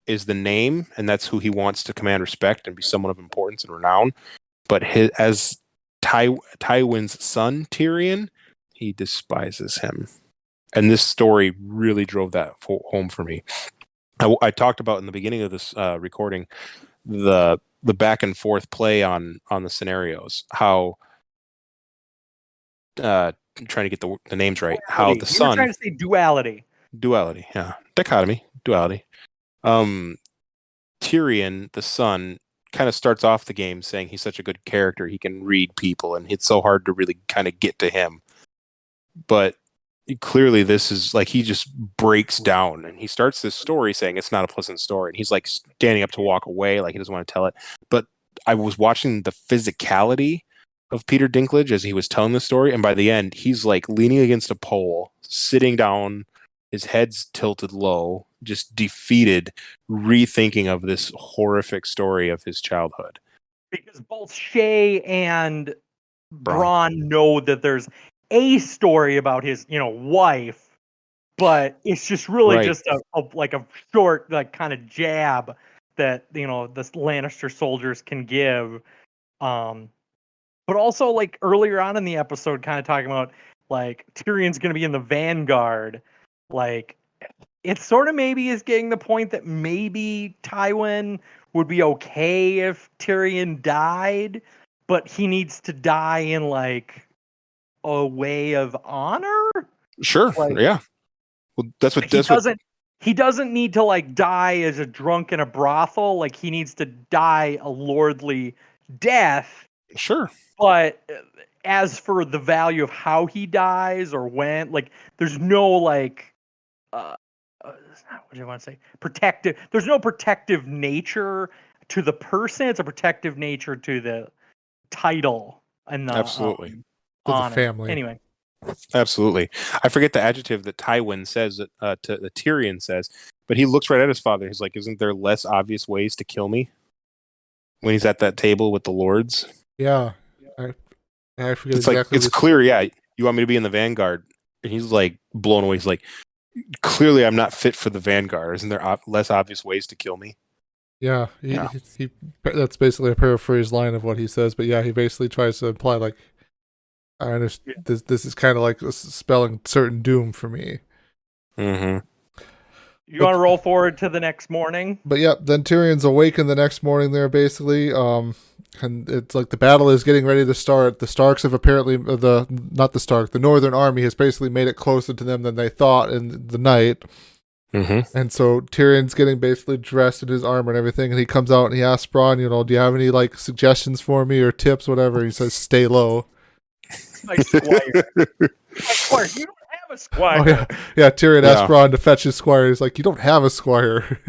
is the name, and that's who he wants to command respect and be someone of importance and renown. But as Tywin's son, Tyrion, he despises him. And this story really drove that home for me. I talked about in the beginning of this recording the back and forth play on the scenarios, how trying to get the names right, how the son... You were trying to say duality. Duality, yeah. Dichotomy, duality. Tyrion, the son, kind of starts off the game saying he's such a good character, he can read people, and it's so hard to really kind of get to him. But clearly this is like, he just breaks down, and he starts this story saying it's not a pleasant story, and he's like standing up to walk away, like he doesn't want to tell it. But I was watching the physicality of Peter Dinklage as he was telling the story, and by the end he's like leaning against a pole, sitting down, his head's tilted low, just defeated, rethinking of this horrific story of his childhood. Because both Shay and Bronn know that there's a story about his, wife, but it's just really just a short, like, kind of jab that, the Lannister soldiers can give. But also, like, earlier on in the episode, kind of talking about, like, Tyrion's going to be in the vanguard. Like, it sort of maybe is getting the point that maybe Tywin would be okay if Tyrion died, but he needs to die in, like, a way of honor. Sure. Like, yeah. Well, he doesn't need to, like, die as a drunk in a brothel. Like, he needs to die a lordly death. Sure. But as for the value of how he dies or when, like, there's no, like, what do you want to say? Protective. There's no protective nature to the person. It's a protective nature to the title and the absolutely honor. The family. Anyway, absolutely. I forget the adjective that Tywin says to Tyrion says, but he looks right at his father. He's like, "Isn't there less obvious ways to kill me?" When he's at that table with the lords. Yeah, I forget it's exactly. Like, it's clear. Yeah, you want me to be in the vanguard? And he's like blown away. He's like, clearly I'm not fit for the vanguard. Isn't there less obvious ways to kill me? Yeah, he that's basically a paraphrase line of what he says, but yeah, he basically tries to imply, like, I understand, this is kind of like spelling certain doom for me. Mm-hmm. You want to roll forward to the next morning? But yeah, then Tyrion's awakened the next morning there, basically, and it's like the battle is getting ready to start. The Starks have apparently, the Northern Army has basically made it closer to them than they thought in the night. Mm-hmm. And so Tyrion's getting basically dressed in his armor and everything, and he comes out and he asks Bronn, do you have any, like, suggestions for me or tips, whatever? And he says, stay low. My squire. You don't have a squire. Oh, yeah. Tyrion asked Bronn to fetch his squire. He's like, you don't have a squire.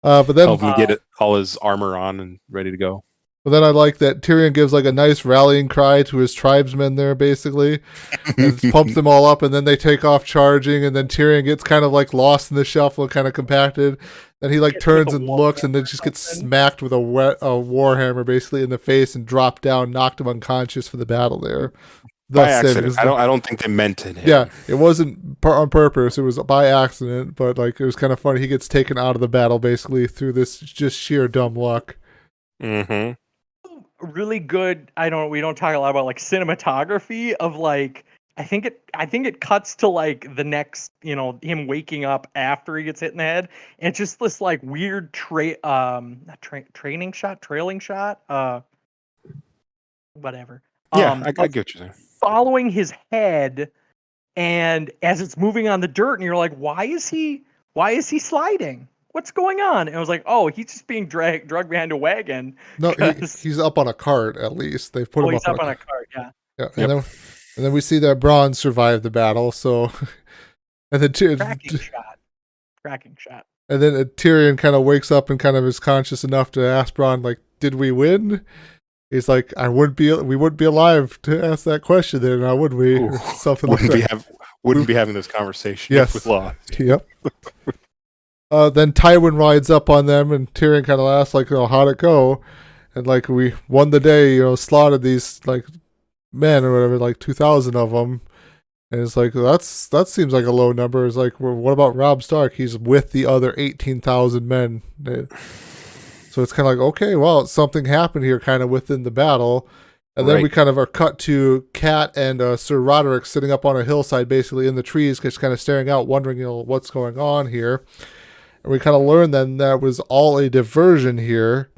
But then help him get all his armor on and ready to go. But then I like that Tyrion gives, like, a nice rallying cry to his tribesmen there, basically, and pumps them all up, and then they take off charging, and then Tyrion gets kind of, like, lost in the shuffle, kind of compacted, and he, like, turns and looks, and then just gets smacked with a warhammer, basically, in the face, and dropped down, knocked him unconscious for the battle there. By accident. I don't think they meant it. Yeah, it wasn't on purpose. It was by accident, but, like, it was kind of funny. He gets taken out of the battle, basically, through this just sheer dumb luck. Mm-hmm. Really good. We don't talk a lot about, like, cinematography of, like, I think it cuts to, like, the next, him waking up after he gets hit in the head, and it's just this, like, weird trailing shot, whatever. Yeah, I get what you're saying. Following his head, and as it's moving on the dirt, and you're like, why is he sliding? What's going on? And I was like, oh, he's just being dragged behind a wagon. No, he's up on a cart, at least. They've put him up on a cart, yeah. Yeah, and then we see that Bronn survived the battle, so... and then Cracking shot. And then Tyrion kind of wakes up and kind of is conscious enough to ask Bronn, like, did we win? He's like, we wouldn't be alive to ask that question there now, would we? Ooh, Or something like that. wouldn't be having this conversation Yes. with Law. Yep. Then Tywin rides up on them, and Tyrion kind of asks, like, how'd it go? And like, we won the day, slaughtered these like men or whatever, like 2,000 of them. And it's like, that seems like a low number. It's like, well, what about Robb Stark? He's with the other 18,000 men. So it's kind of like, okay, well, something happened here kind of within the battle. And then we kind of are cut to Cat and Sir Roderick sitting up on a hillside, basically in the trees, just kind of staring out, wondering, what's going on here. And we kind of learn then that was all a diversion here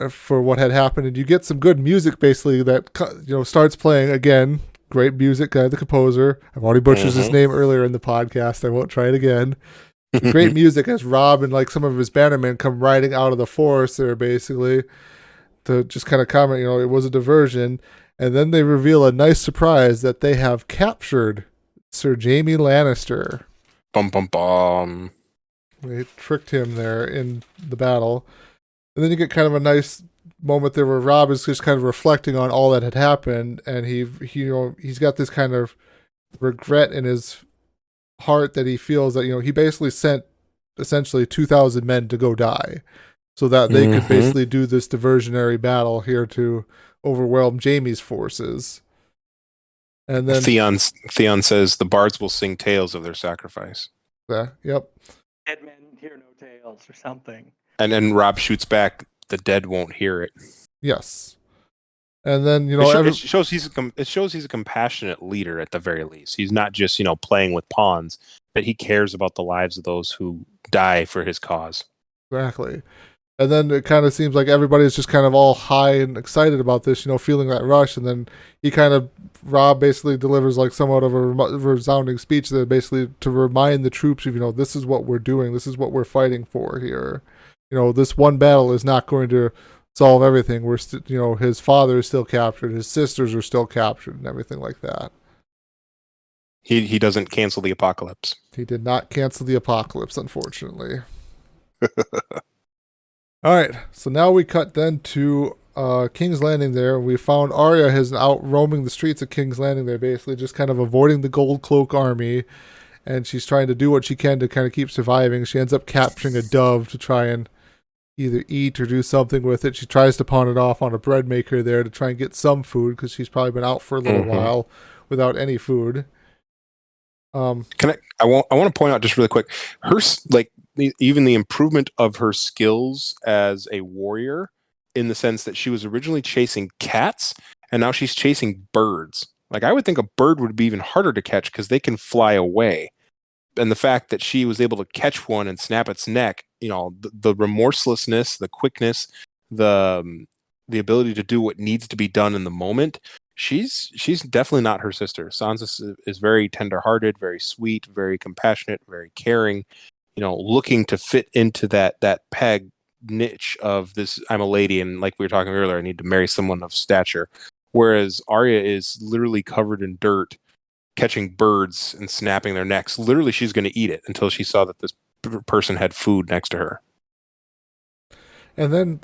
for what had happened. And you get some good music, basically, that, starts playing again. Great music guy, the composer. I've already butchered his name earlier in the podcast. I won't try it again. Great music as Robb and like some of his bannermen come riding out of the forest there, basically, to just kind of comment, it was a diversion. And then they reveal a nice surprise that they have captured Sir Jaime Lannister. Bum, bum, bum. They tricked him there in the battle. And then you get kind of a nice moment there where Robb is just kind of reflecting on all that had happened, and he's got this kind of regret in his heart that he feels that he basically sent essentially 2,000 men to go die so that they could basically do this diversionary battle here to overwhelm Jaime's forces. And then Theon says the bards will sing tales of their sacrifice. Yeah, yep. Dead men hear no tales or something. And then Robb shoots back, the dead won't hear it. Yes. And then, it shows he's a compassionate leader at the very least. He's not just, playing with pawns, but he cares about the lives of those who die for his cause. Exactly. And then it kind of seems like everybody's just kind of all high and excited about this, feeling that rush. And then Robb basically delivers like somewhat of a resounding speech that basically to remind the troops of, this is what we're doing. This is what we're fighting for here. This one battle is not going to solve everything. We're his father is still captured. His sisters are still captured and everything like that. He doesn't cancel the apocalypse. He did not cancel the apocalypse, unfortunately. All right, so now we cut then to King's Landing there. We found Arya has out roaming the streets of King's Landing there, basically just kind of avoiding the Gold Cloak army, and she's trying to do what she can to kind of keep surviving. She ends up capturing a dove to try and either eat or do something with it. She tries to pawn it off on a bread maker there to try and get some food because she's probably been out for a little while without any food. I want to point out just really quick, even the improvement of her skills as a warrior, in the sense that she was originally chasing cats and now she's chasing birds. Like, I would think a bird would be even harder to catch because they can fly away. And the fact that she was able to catch one and snap its neck, the remorselessness, the quickness, the ability to do what needs to be done in the moment. She's definitely not her sister. Sansa is very tender-hearted, very sweet, very compassionate, very caring. Looking to fit into that peg niche of this. I'm a lady, and like we were talking earlier, I need to marry someone of stature. Whereas Arya is literally covered in dirt, catching birds and snapping their necks. Literally, she's going to eat it until she saw that this person had food next to her. And then,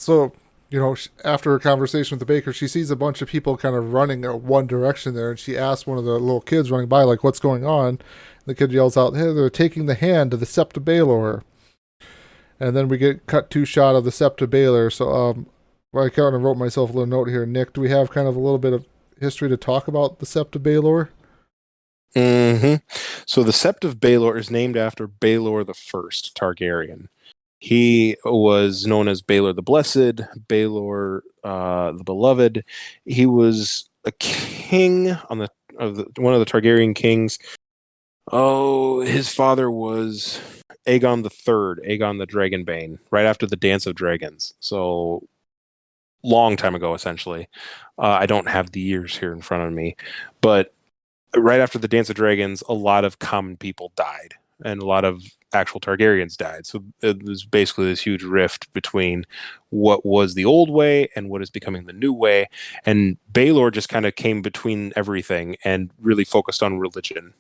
after her conversation with the baker, she sees a bunch of people kind of running in one direction there, and she asks one of the little kids running by, like, what's going on? The kid yells out, hey, they're taking the hand of the Sept of Baelor. And then we get cut to shot of the Sept of Baelor. So I kind of wrote myself a little note here. Nick, do we have kind of a little bit of history to talk about the Sept of Baelor? So the Sept of Baelor is named after Baelor the First Targaryen. He was known as Baelor the Blessed, Baelor the Beloved. He was a king one of the Targaryen kings. Oh, his father was Aegon III, Aegon the Dragonbane, right after the Dance of Dragons. So long time ago, essentially. I don't have the years here in front of me, but right after the Dance of Dragons, a lot of common people died, and a lot of actual Targaryens died. So it was basically this huge rift between what was the old way and what is becoming the new way. And Baelor just kind of came between everything and really focused on religion.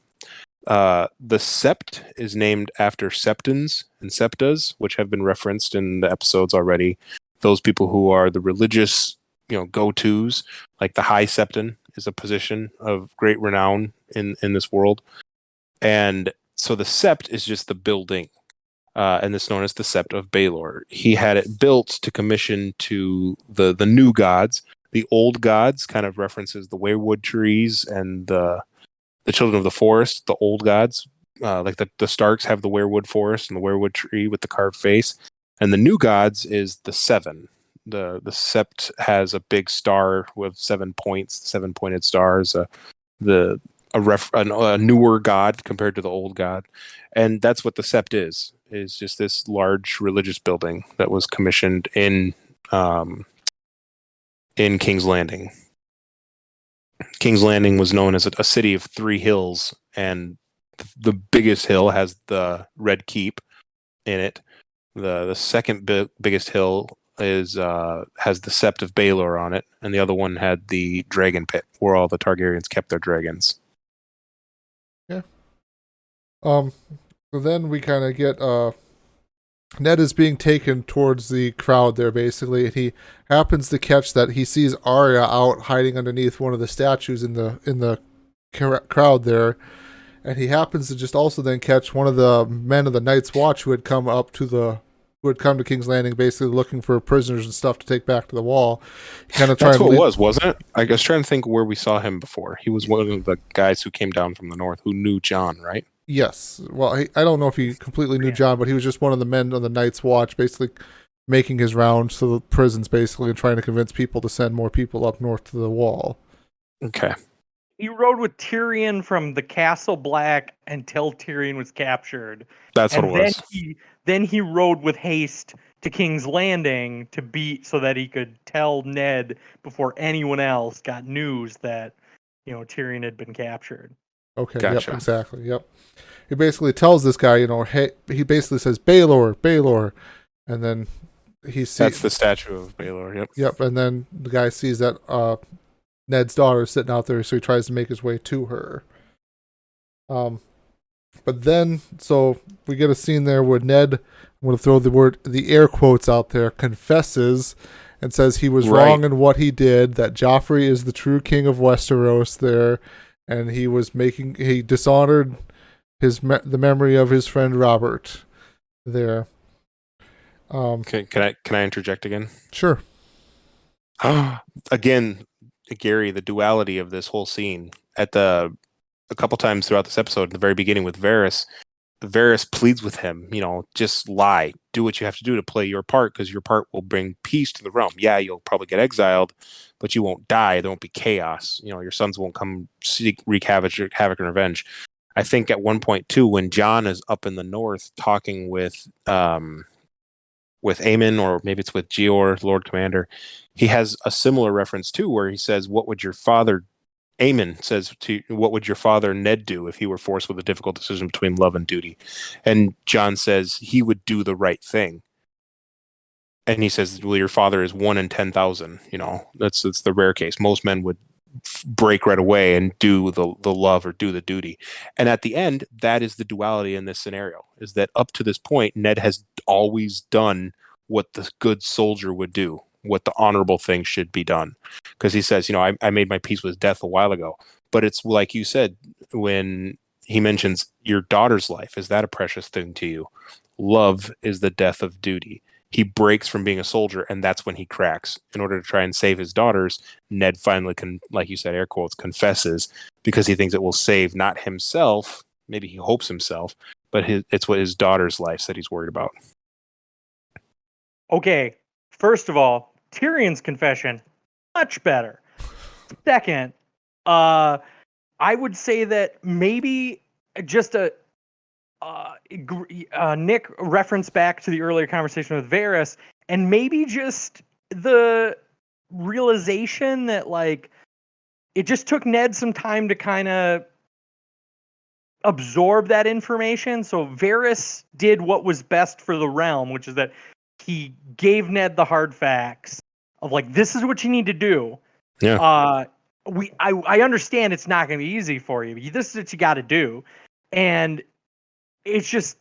The Sept is named after Septons and Septas, which have been referenced in the episodes already. Those people who are the religious go-tos. Like the High Septon is a position of great renown in this world, and so the Sept is just the building, and it's known as the Sept of Baelor. He had it built to commission to the new gods. The old gods kind of references the weirwood trees and the children of the forest. The old gods, like the Starks, have the weirwood forest and the weirwood tree with the carved face. And the new gods is the seven. The Sept has a big star with 7 points, 7-pointed stars. A newer god compared to the old god, and that's what the Sept is just this large religious building that was commissioned in King's Landing. King's Landing was known as a city of 3 hills, and the biggest hill has the Red Keep in it. The second biggest hill has the Sept of Baelor on it, and the other one had the Dragon Pit, where all the Targaryens kept their dragons. Yeah. So then we kind of get Ned is being taken towards the crowd there, basically, and he happens to catch that he sees Arya out hiding underneath one of the statues in the crowd there, and he happens to just also then catch one of the men of the Night's Watch who had come to King's Landing, basically looking for prisoners and stuff to take back to the Wall. That's what it was, wasn't it? I was trying to think where we saw him before. He was one of the guys who came down from the north who knew Jon, right? Yes. Well, I don't know if he completely knew Jon, but he was just one of the men on the Night's Watch, basically making his rounds to the prisons, basically, and trying to convince people to send more people up north to the Wall. Okay. He rode with Tyrion from the Castle Black until Tyrion was captured. That's what it was. Then he rode with haste to King's Landing so that he could tell Ned before anyone else got news that Tyrion had been captured. Okay. Gotcha. Yep. Exactly. Yep. He basically tells this guy, hey, he basically says Baelor, and then he sees that's the statue of Baelor. Yep. Yep. And then the guy sees that Ned's daughter is sitting out there, so he tries to make his way to her. But then, so we get a scene there where Ned, I'm going to throw the air quotes out there, confesses and says he was wrong in what he did, that Joffrey is the true king of Westeros there, and he dishonored the memory of his friend Robert there. Okay, can I interject again? Sure. Again, Gary, the duality of this whole scene a couple times throughout this episode, in the very beginning with Varys pleads with him, just lie, do what you have to do to play your part, because your part will bring peace to the realm. Yeah, you'll probably get exiled, but you won't die. There won't be chaos. Your sons won't come wreak havoc and revenge. I think at one point too, when Jon is up in the north talking with Aemon, or maybe it's with Gior, Lord Commander, he has a similar reference too, where he says, Aemon says what would your father Ned do if he were forced with a difficult decision between love and duty? And Jon says he would do the right thing. And he says, well, your father is 1 in 10,000. That's the rare case. Most men would break right away and do the love or do the duty. And at the end, that is the duality in this scenario, is that up to this point, Ned has always done what the good soldier would do, what the honorable thing should be done. Because he says, I made my peace with death a while ago. But it's like you said, when he mentions your daughter's life, is that a precious thing to you? Love is the death of duty. He breaks from being a soldier, and that's when he cracks. In order to try and save his daughters, Ned finally, like you said, air quotes, confesses, because he thinks it will save not himself, maybe he hopes himself, but it's what his daughter's life that he's worried about. Okay, first of all, Tyrion's confession, much better. Second, I would say that maybe just Nick referenced back to the earlier conversation with Varys, and maybe just the realization that, it just took Ned some time to kind of absorb that information. So Varys did what was best for the realm, which is that he gave Ned the hard facts of this is what you need to do. Yeah. I understand it's not going to be easy for you, but this is what you got to do. And it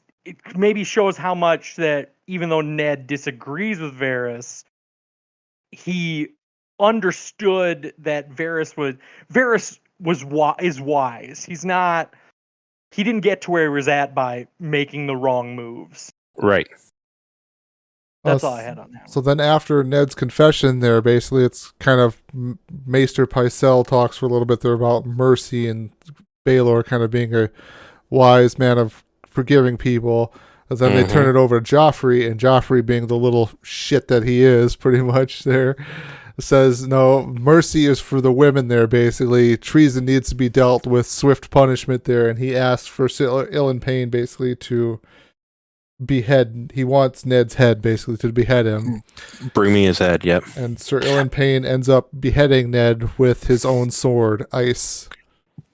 maybe shows how much that even though Ned disagrees with Varys, he understood that Varys is wise. He didn't get to where he was at by making the wrong moves. Right. That's all I had on that. So then after Ned's confession there, basically it's kind of Maester Pycelle talks for a little bit there about mercy and Baelor kind of being a wise man of forgiving people. And then they turn it over to Joffrey, and Joffrey, being the little shit that he is, pretty much there, says, no, mercy is for the women there, basically. Treason needs to be dealt with swift punishment there, and he asks for Ilan Payne, basically, to behead. He wants Ned's head, basically, to behead him. Bring me his head, yep. And Sir Ilan Payne ends up beheading Ned with his own sword, ice.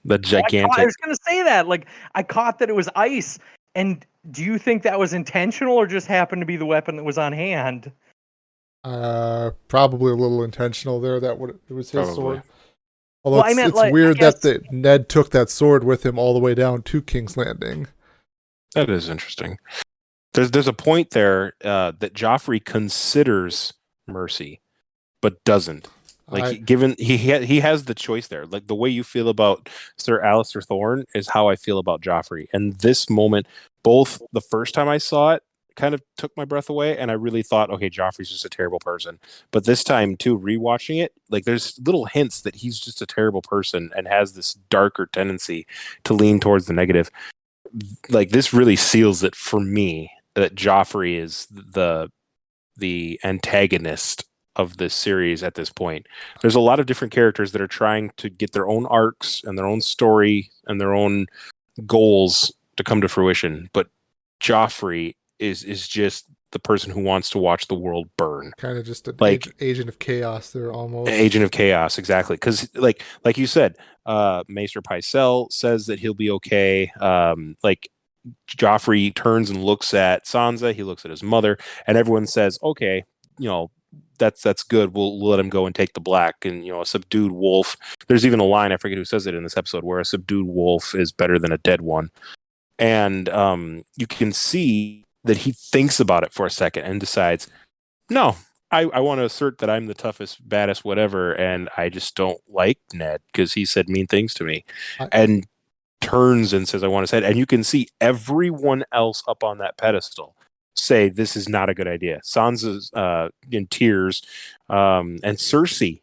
The gigantic... I was going to say that. Like, I caught that it was ice, and do you think that was intentional or just happened to be the weapon that was on hand? Probably a little intentional there. It was his sword. Although well, it's weird that Ned took that sword with him all the way down to King's Landing. That is interesting. There's a point there that Joffrey considers mercy, but doesn't. Like, he has the choice there. Like, the way you feel about Sir Alistair Thorne is how I feel about Joffrey. And this moment, both the first time I saw it, kind of took my breath away, and I really thought, okay, Joffrey's just a terrible person. But this time, too, rewatching it, like, there's little hints that he's just a terrible person and has this darker tendency to lean towards the negative. Like, this really seals it for me that Joffrey is the antagonist of this series at this point. There's a lot of different characters that are trying to get their own arcs and their own story and their own goals to come to fruition, but Joffrey is just the person who wants to watch the world burn. Kind of just an agent of chaos there, almost. An agent of chaos, exactly. Because like you said, Maester Pycelle says that he'll be okay. Like, Joffrey turns and looks at Sansa, he looks at his mother, and everyone says, okay, that's good. We'll let him go and take the black. And, a subdued wolf. There's even a line, I forget who says it in this episode, where a subdued wolf is better than a dead one. And you can see that he thinks about it for a second and decides, no, I want to assert that I'm the toughest, baddest, whatever, and I just don't like Ned because he said mean things to me. And turns and says, I want his head. And you can see everyone else up on that pedestal say this is not a good idea. Sansa's in tears, and Cersei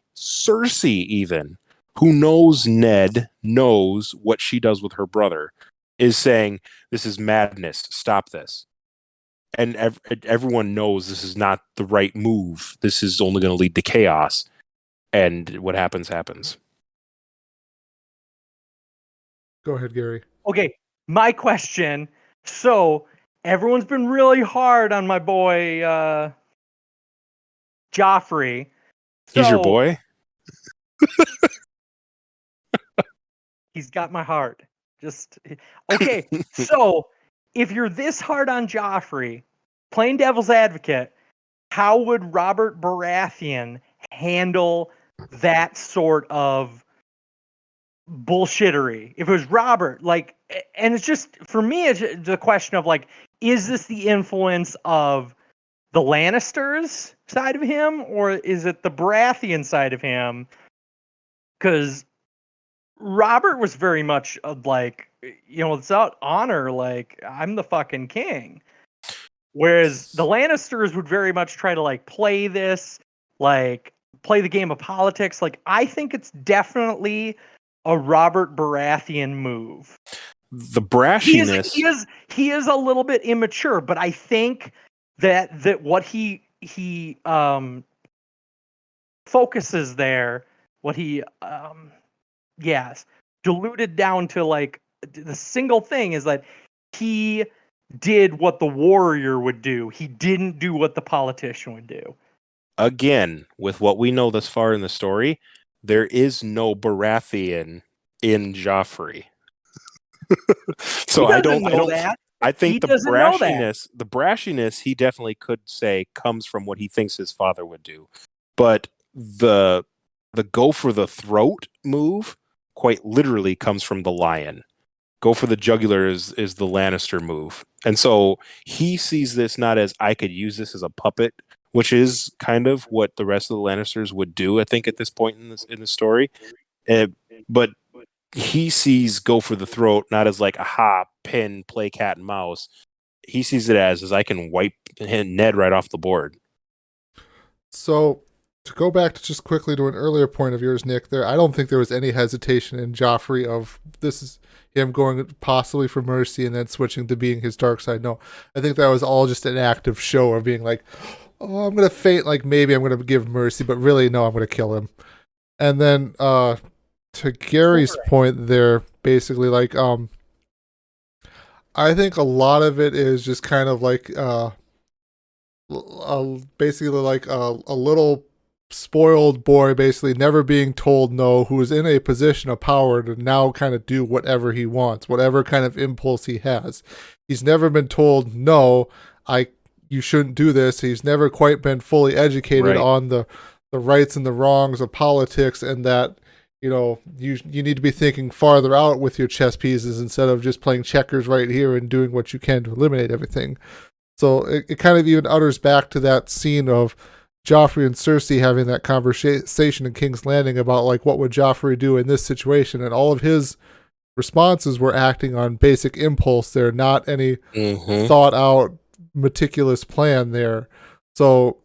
even, who knows Ned, knows what she does with her brother, is saying, this is madness, stop this. And everyone knows this is not the right move. This is only going to lead to chaos. And what happens. Go ahead, Gary. Okay, my question. So, everyone's been really hard on my boy, Joffrey. He's your boy? He's got my heart. Okay, so if you're this hard on Joffrey, playing devil's advocate, how would Robert Baratheon handle that sort of bullshittery? If it was Robert, and it's just, for me, it's the question of, is this the influence of the Lannisters side of him, or is it the Baratheon side of him? Because Robert was very much without honor, I'm the fucking king. Whereas the Lannisters would very much try to play this, play the game of politics. I think it's definitely a Robert Baratheon move. The brashiness. He is a little bit immature, but I think that what he focuses there, what he diluted down to the single thing is that he did what the warrior would do. He didn't do what the politician would do. Again, with what we know thus far in the story, there is no Baratheon in Joffrey. So I don't know that. I think the brashiness he definitely could say comes from what he thinks his father would do. But the go for the throat move quite literally comes from the lion. Go for the jugular is the Lannister move. And so he sees this not as I could use this as a puppet which is kind of what the rest of the Lannisters would do, I think, at this point in the story. But he sees go for the throat not as like aha, pin, play cat and mouse. He sees it as I can wipe Ned right off the board. So to go back to just quickly to an earlier point of yours, Nick, I don't think there was any hesitation in Joffrey of this is him going possibly for mercy and then switching to being his dark side. No, I think that was all just an act of show of being like, oh, I'm going to feint like maybe I'm going to give mercy, but really, no, I'm going to kill him. And then to Gary's point there, basically, like, I think a lot of it is just kind of like, basically like a little spoiled boy, basically never being told no, who is in a position of power to now kind of do whatever he wants, whatever kind of impulse he has. He's never been told no, you shouldn't do this. He's never quite been fully educated on the rights and the wrongs of politics, and that you need to be thinking farther out with your chess pieces instead of just playing checkers right here and doing what you can to eliminate everything. So it kind of even utters back to that scene of Joffrey and Cersei having that conversation in King's Landing about like what would Joffrey do in this situation, and all of his responses were acting on basic impulse. They're not any thought out meticulous plan there. So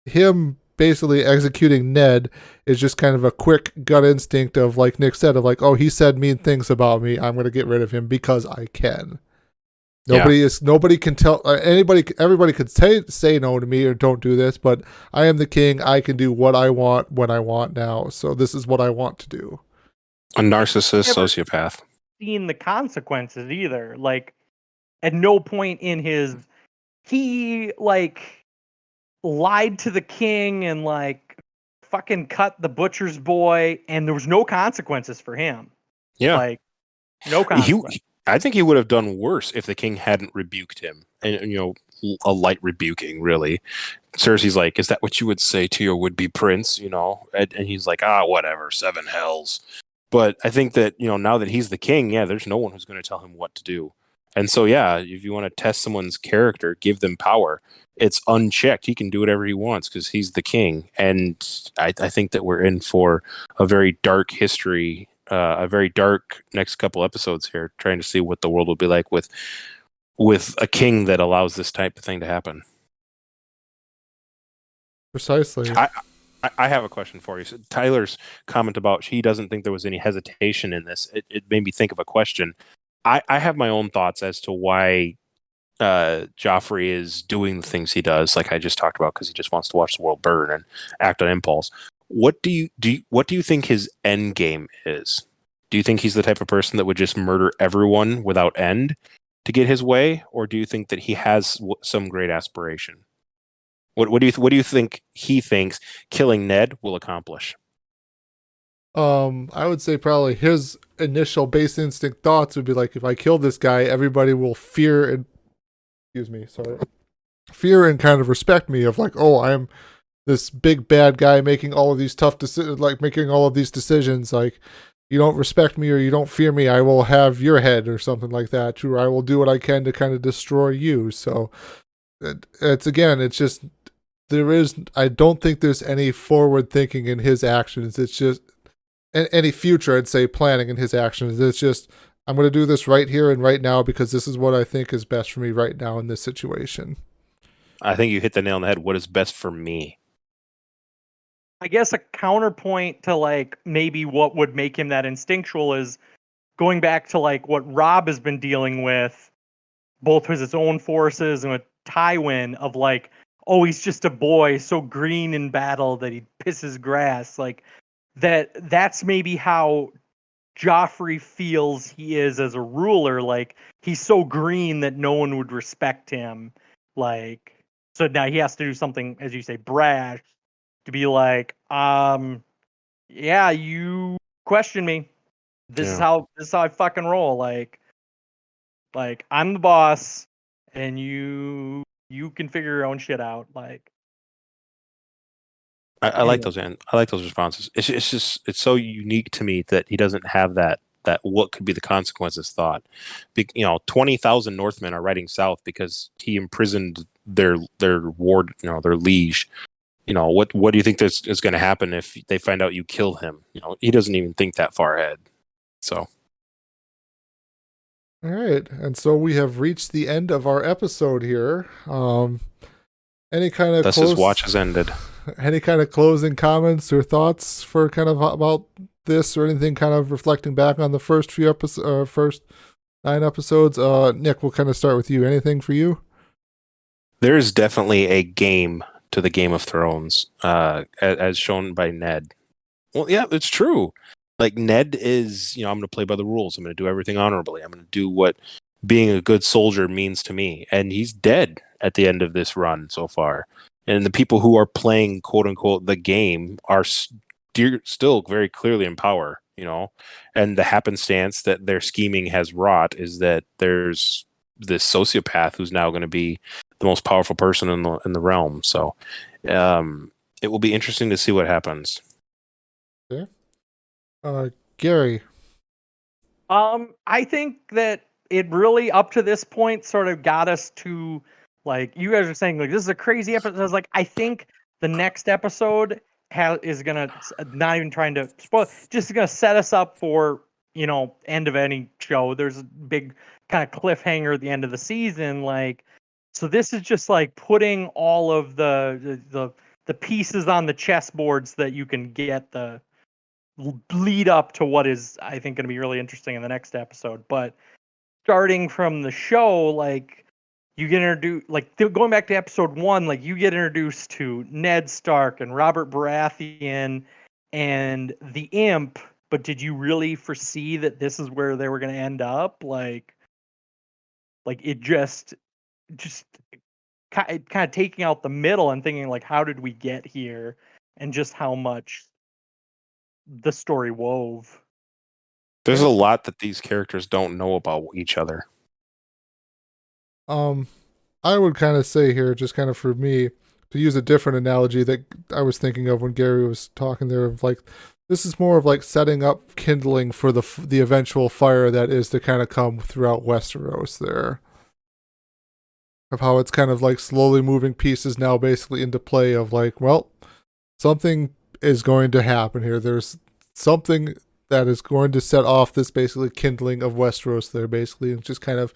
him basically executing Ned is just kind of a quick gut instinct of, like Nick said, of like, oh, he said mean things about me, I'm going to get rid of him because I can. Nobody can tell everybody could say no to me or don't do this, but I am the king. I can do what I want when I want now. So this is what I want to do. A narcissist sociopath. Seen the consequences either. Like at no point in he like lied to the king and like fucking cut the butcher's boy, and there was no consequences for him. Yeah, like no consequences. I think he would have done worse if the king hadn't rebuked him, and a light rebuking, really. Cersei's like, "Is that what you would say to your would-be prince?" And he's like, whatever, 7 hells. But I think that now that he's the king, there's no one who's going to tell him what to do. And so, if you want to test someone's character, give them power. It's unchecked. He can do whatever he wants because he's the king. And I think that we're in for a very dark history. A very dark next couple episodes here, trying to see what the world will be like with a king that allows this type of thing to happen. Precisely. I have a question for you. So Tyler's comment about he doesn't think there was any hesitation in this. It made me think of a question. I have my own thoughts as to why Joffrey is doing the things he does, like I just talked about, because he just wants to watch the world burn and act on impulse. What do you think his end game is? Do you think he's the type of person that would just murder everyone without end to get his way, or do you think that he has some great aspiration? What do you think he thinks killing Ned will accomplish? I would say probably his initial base instinct thoughts would be like, if I kill this guy, everybody will fear and kind of respect me, of like, oh, I'm this big bad guy making all of these tough decisions, like making all of these decisions, like, you don't respect me or you don't fear me, I will have your head or something like that, or I will do what I can to kind of destroy you. So it's just, I don't think there's any forward thinking in his actions. It's just any future, I'd say, planning in his actions. It's just, I'm going to do this right here and right now because this is what I think is best for me right now in this situation. I think you hit the nail on the head. What is best for me? I guess a counterpoint to like maybe what would make him that instinctual is going back to like what Rob has been dealing with, both with his own forces and with Tywin, of like, oh, he's just a boy, so green in battle that he pisses grass. Like that's maybe how Joffrey feels he is as a ruler. Like he's so green that no one would respect him. Like, so now he has to do something, as you say, brash, to be like, yeah, you question me. This is how I fucking roll. Like I'm the boss, and you can figure your own shit out. Like, I like those, and I like those responses. It's so unique to me that he doesn't have that what could be the consequences thought. 20,000 Northmen are riding south because he imprisoned their ward, their liege. What do you think is going to happen if they find out you kill him? He doesn't even think that far ahead. So. All right, and so we have reached the end of our episode here. Any kind of his watch has ended. Any kind of closing comments or thoughts for kind of about this, or anything kind of reflecting back on the first few episodes, first 9 episodes? Nick, we'll kind of start with you. Anything for you? There's definitely a game to the Game of Thrones, as shown by Ned. Well, yeah, it's true. Like, Ned is, I'm going to play by the rules. I'm going to do everything honorably. I'm going to do what being a good soldier means to me. And he's dead at the end of this run so far. And the people who are playing, quote unquote, the game are still very clearly in power, and the happenstance that their scheming has wrought is that there's this sociopath who's now going to be the most powerful person in the realm. So it will be interesting to see what happens. Okay. Gary. I think that it really, up to this point, sort of got us to, like, you guys are saying, like, this is a crazy episode. I was like, I think the next episode is gonna, not even trying to spoil, just gonna set us up for, end of any show. There's a big kind of cliffhanger at the end of the season, like, so this is just like putting all of the pieces on the chessboards that you can get the lead up to what is, I think, going to be really interesting in the next episode. But starting from the show, like, you get introduced, like, going back to episode 1, like, you get introduced to Ned Stark and Robert Baratheon and the Imp. But did you really foresee that this is where they were going to end up? Like it just kind of taking out the middle and thinking, like, how did we get here? And just how much the story wove. There's a lot that these characters don't know about each other. I would kind of say here, just kind of for me, to use a different analogy that I was thinking of when Gary was talking there, of like, this is more of like setting up kindling for the eventual fire that is to kind of come throughout Westeros there. Of how it's kind of like slowly moving pieces now basically into play of like, well, something is going to happen here. There's something that is going to set off this basically kindling of Westeros there, basically, and just kind of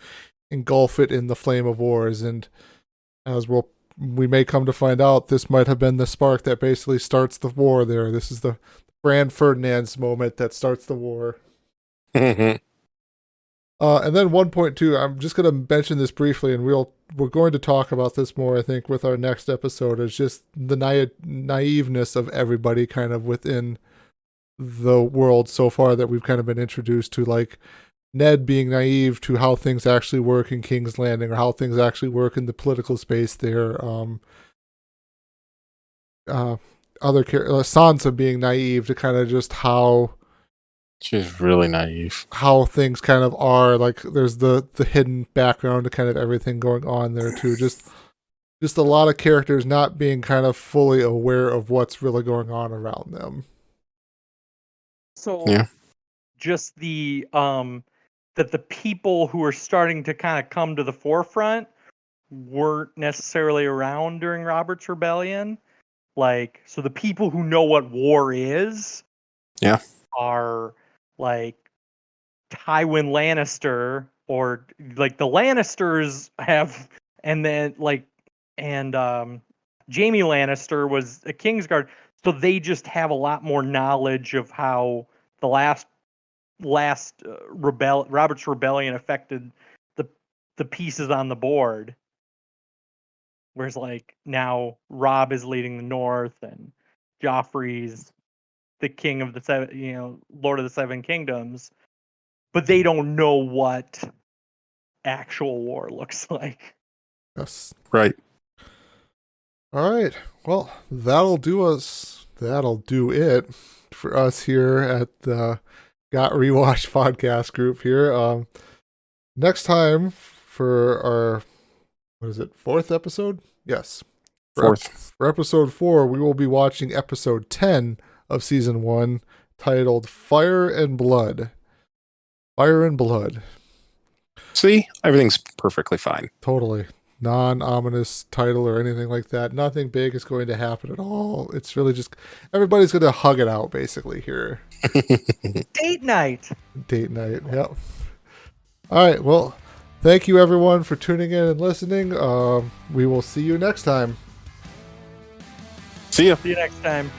engulf it in the flame of wars. And as we may come to find out, this might have been the spark that basically starts the war there. This is the Bran Ferdinand's moment that starts the war. Mm-hmm. And then 1.2, I'm just going to mention this briefly, and we're going to talk about this more, I think, with our next episode, is just the naiveness of everybody kind of within the world so far that we've kind of been introduced to, like Ned being naive to how things actually work in King's Landing, or how things actually work in the political space there. Sansa being naive to kind of just how... She's really naive. How things kind of are, like there's the hidden background to kind of everything going on there too. Just a lot of characters not being kind of fully aware of what's really going on around them. So yeah. Just the that the people who are starting to kind of come to the forefront weren't necessarily around during Robert's Rebellion. Like, so the people who know what war is, are like Tywin Lannister, or like the Lannisters have, and then Jaime Lannister was a Kingsguard, so they just have a lot more knowledge of how the last Robert's Rebellion affected the pieces on the board. Whereas, like, now Robb is leading the North, and Joffrey's the king of the seven, Lord of the Seven Kingdoms, but they don't know what actual war looks like. Yes. Right. All right. Well, that'll do it for us here at the Got Rewatch podcast group here. Next time for our, what is it, 4th episode? Yes. 4th. For episode 4, we will be watching episode 10 of season 1, titled Fire and Blood. Fire and Blood. See? Everything's perfectly fine. Totally. non-ominous title or anything like that. Nothing big is going to happen at all. It's really just everybody's going to hug it out basically here. Date night. Date night. Yep. All right. Well, thank you everyone for tuning in and listening. We will see you next time. See ya. See you next time.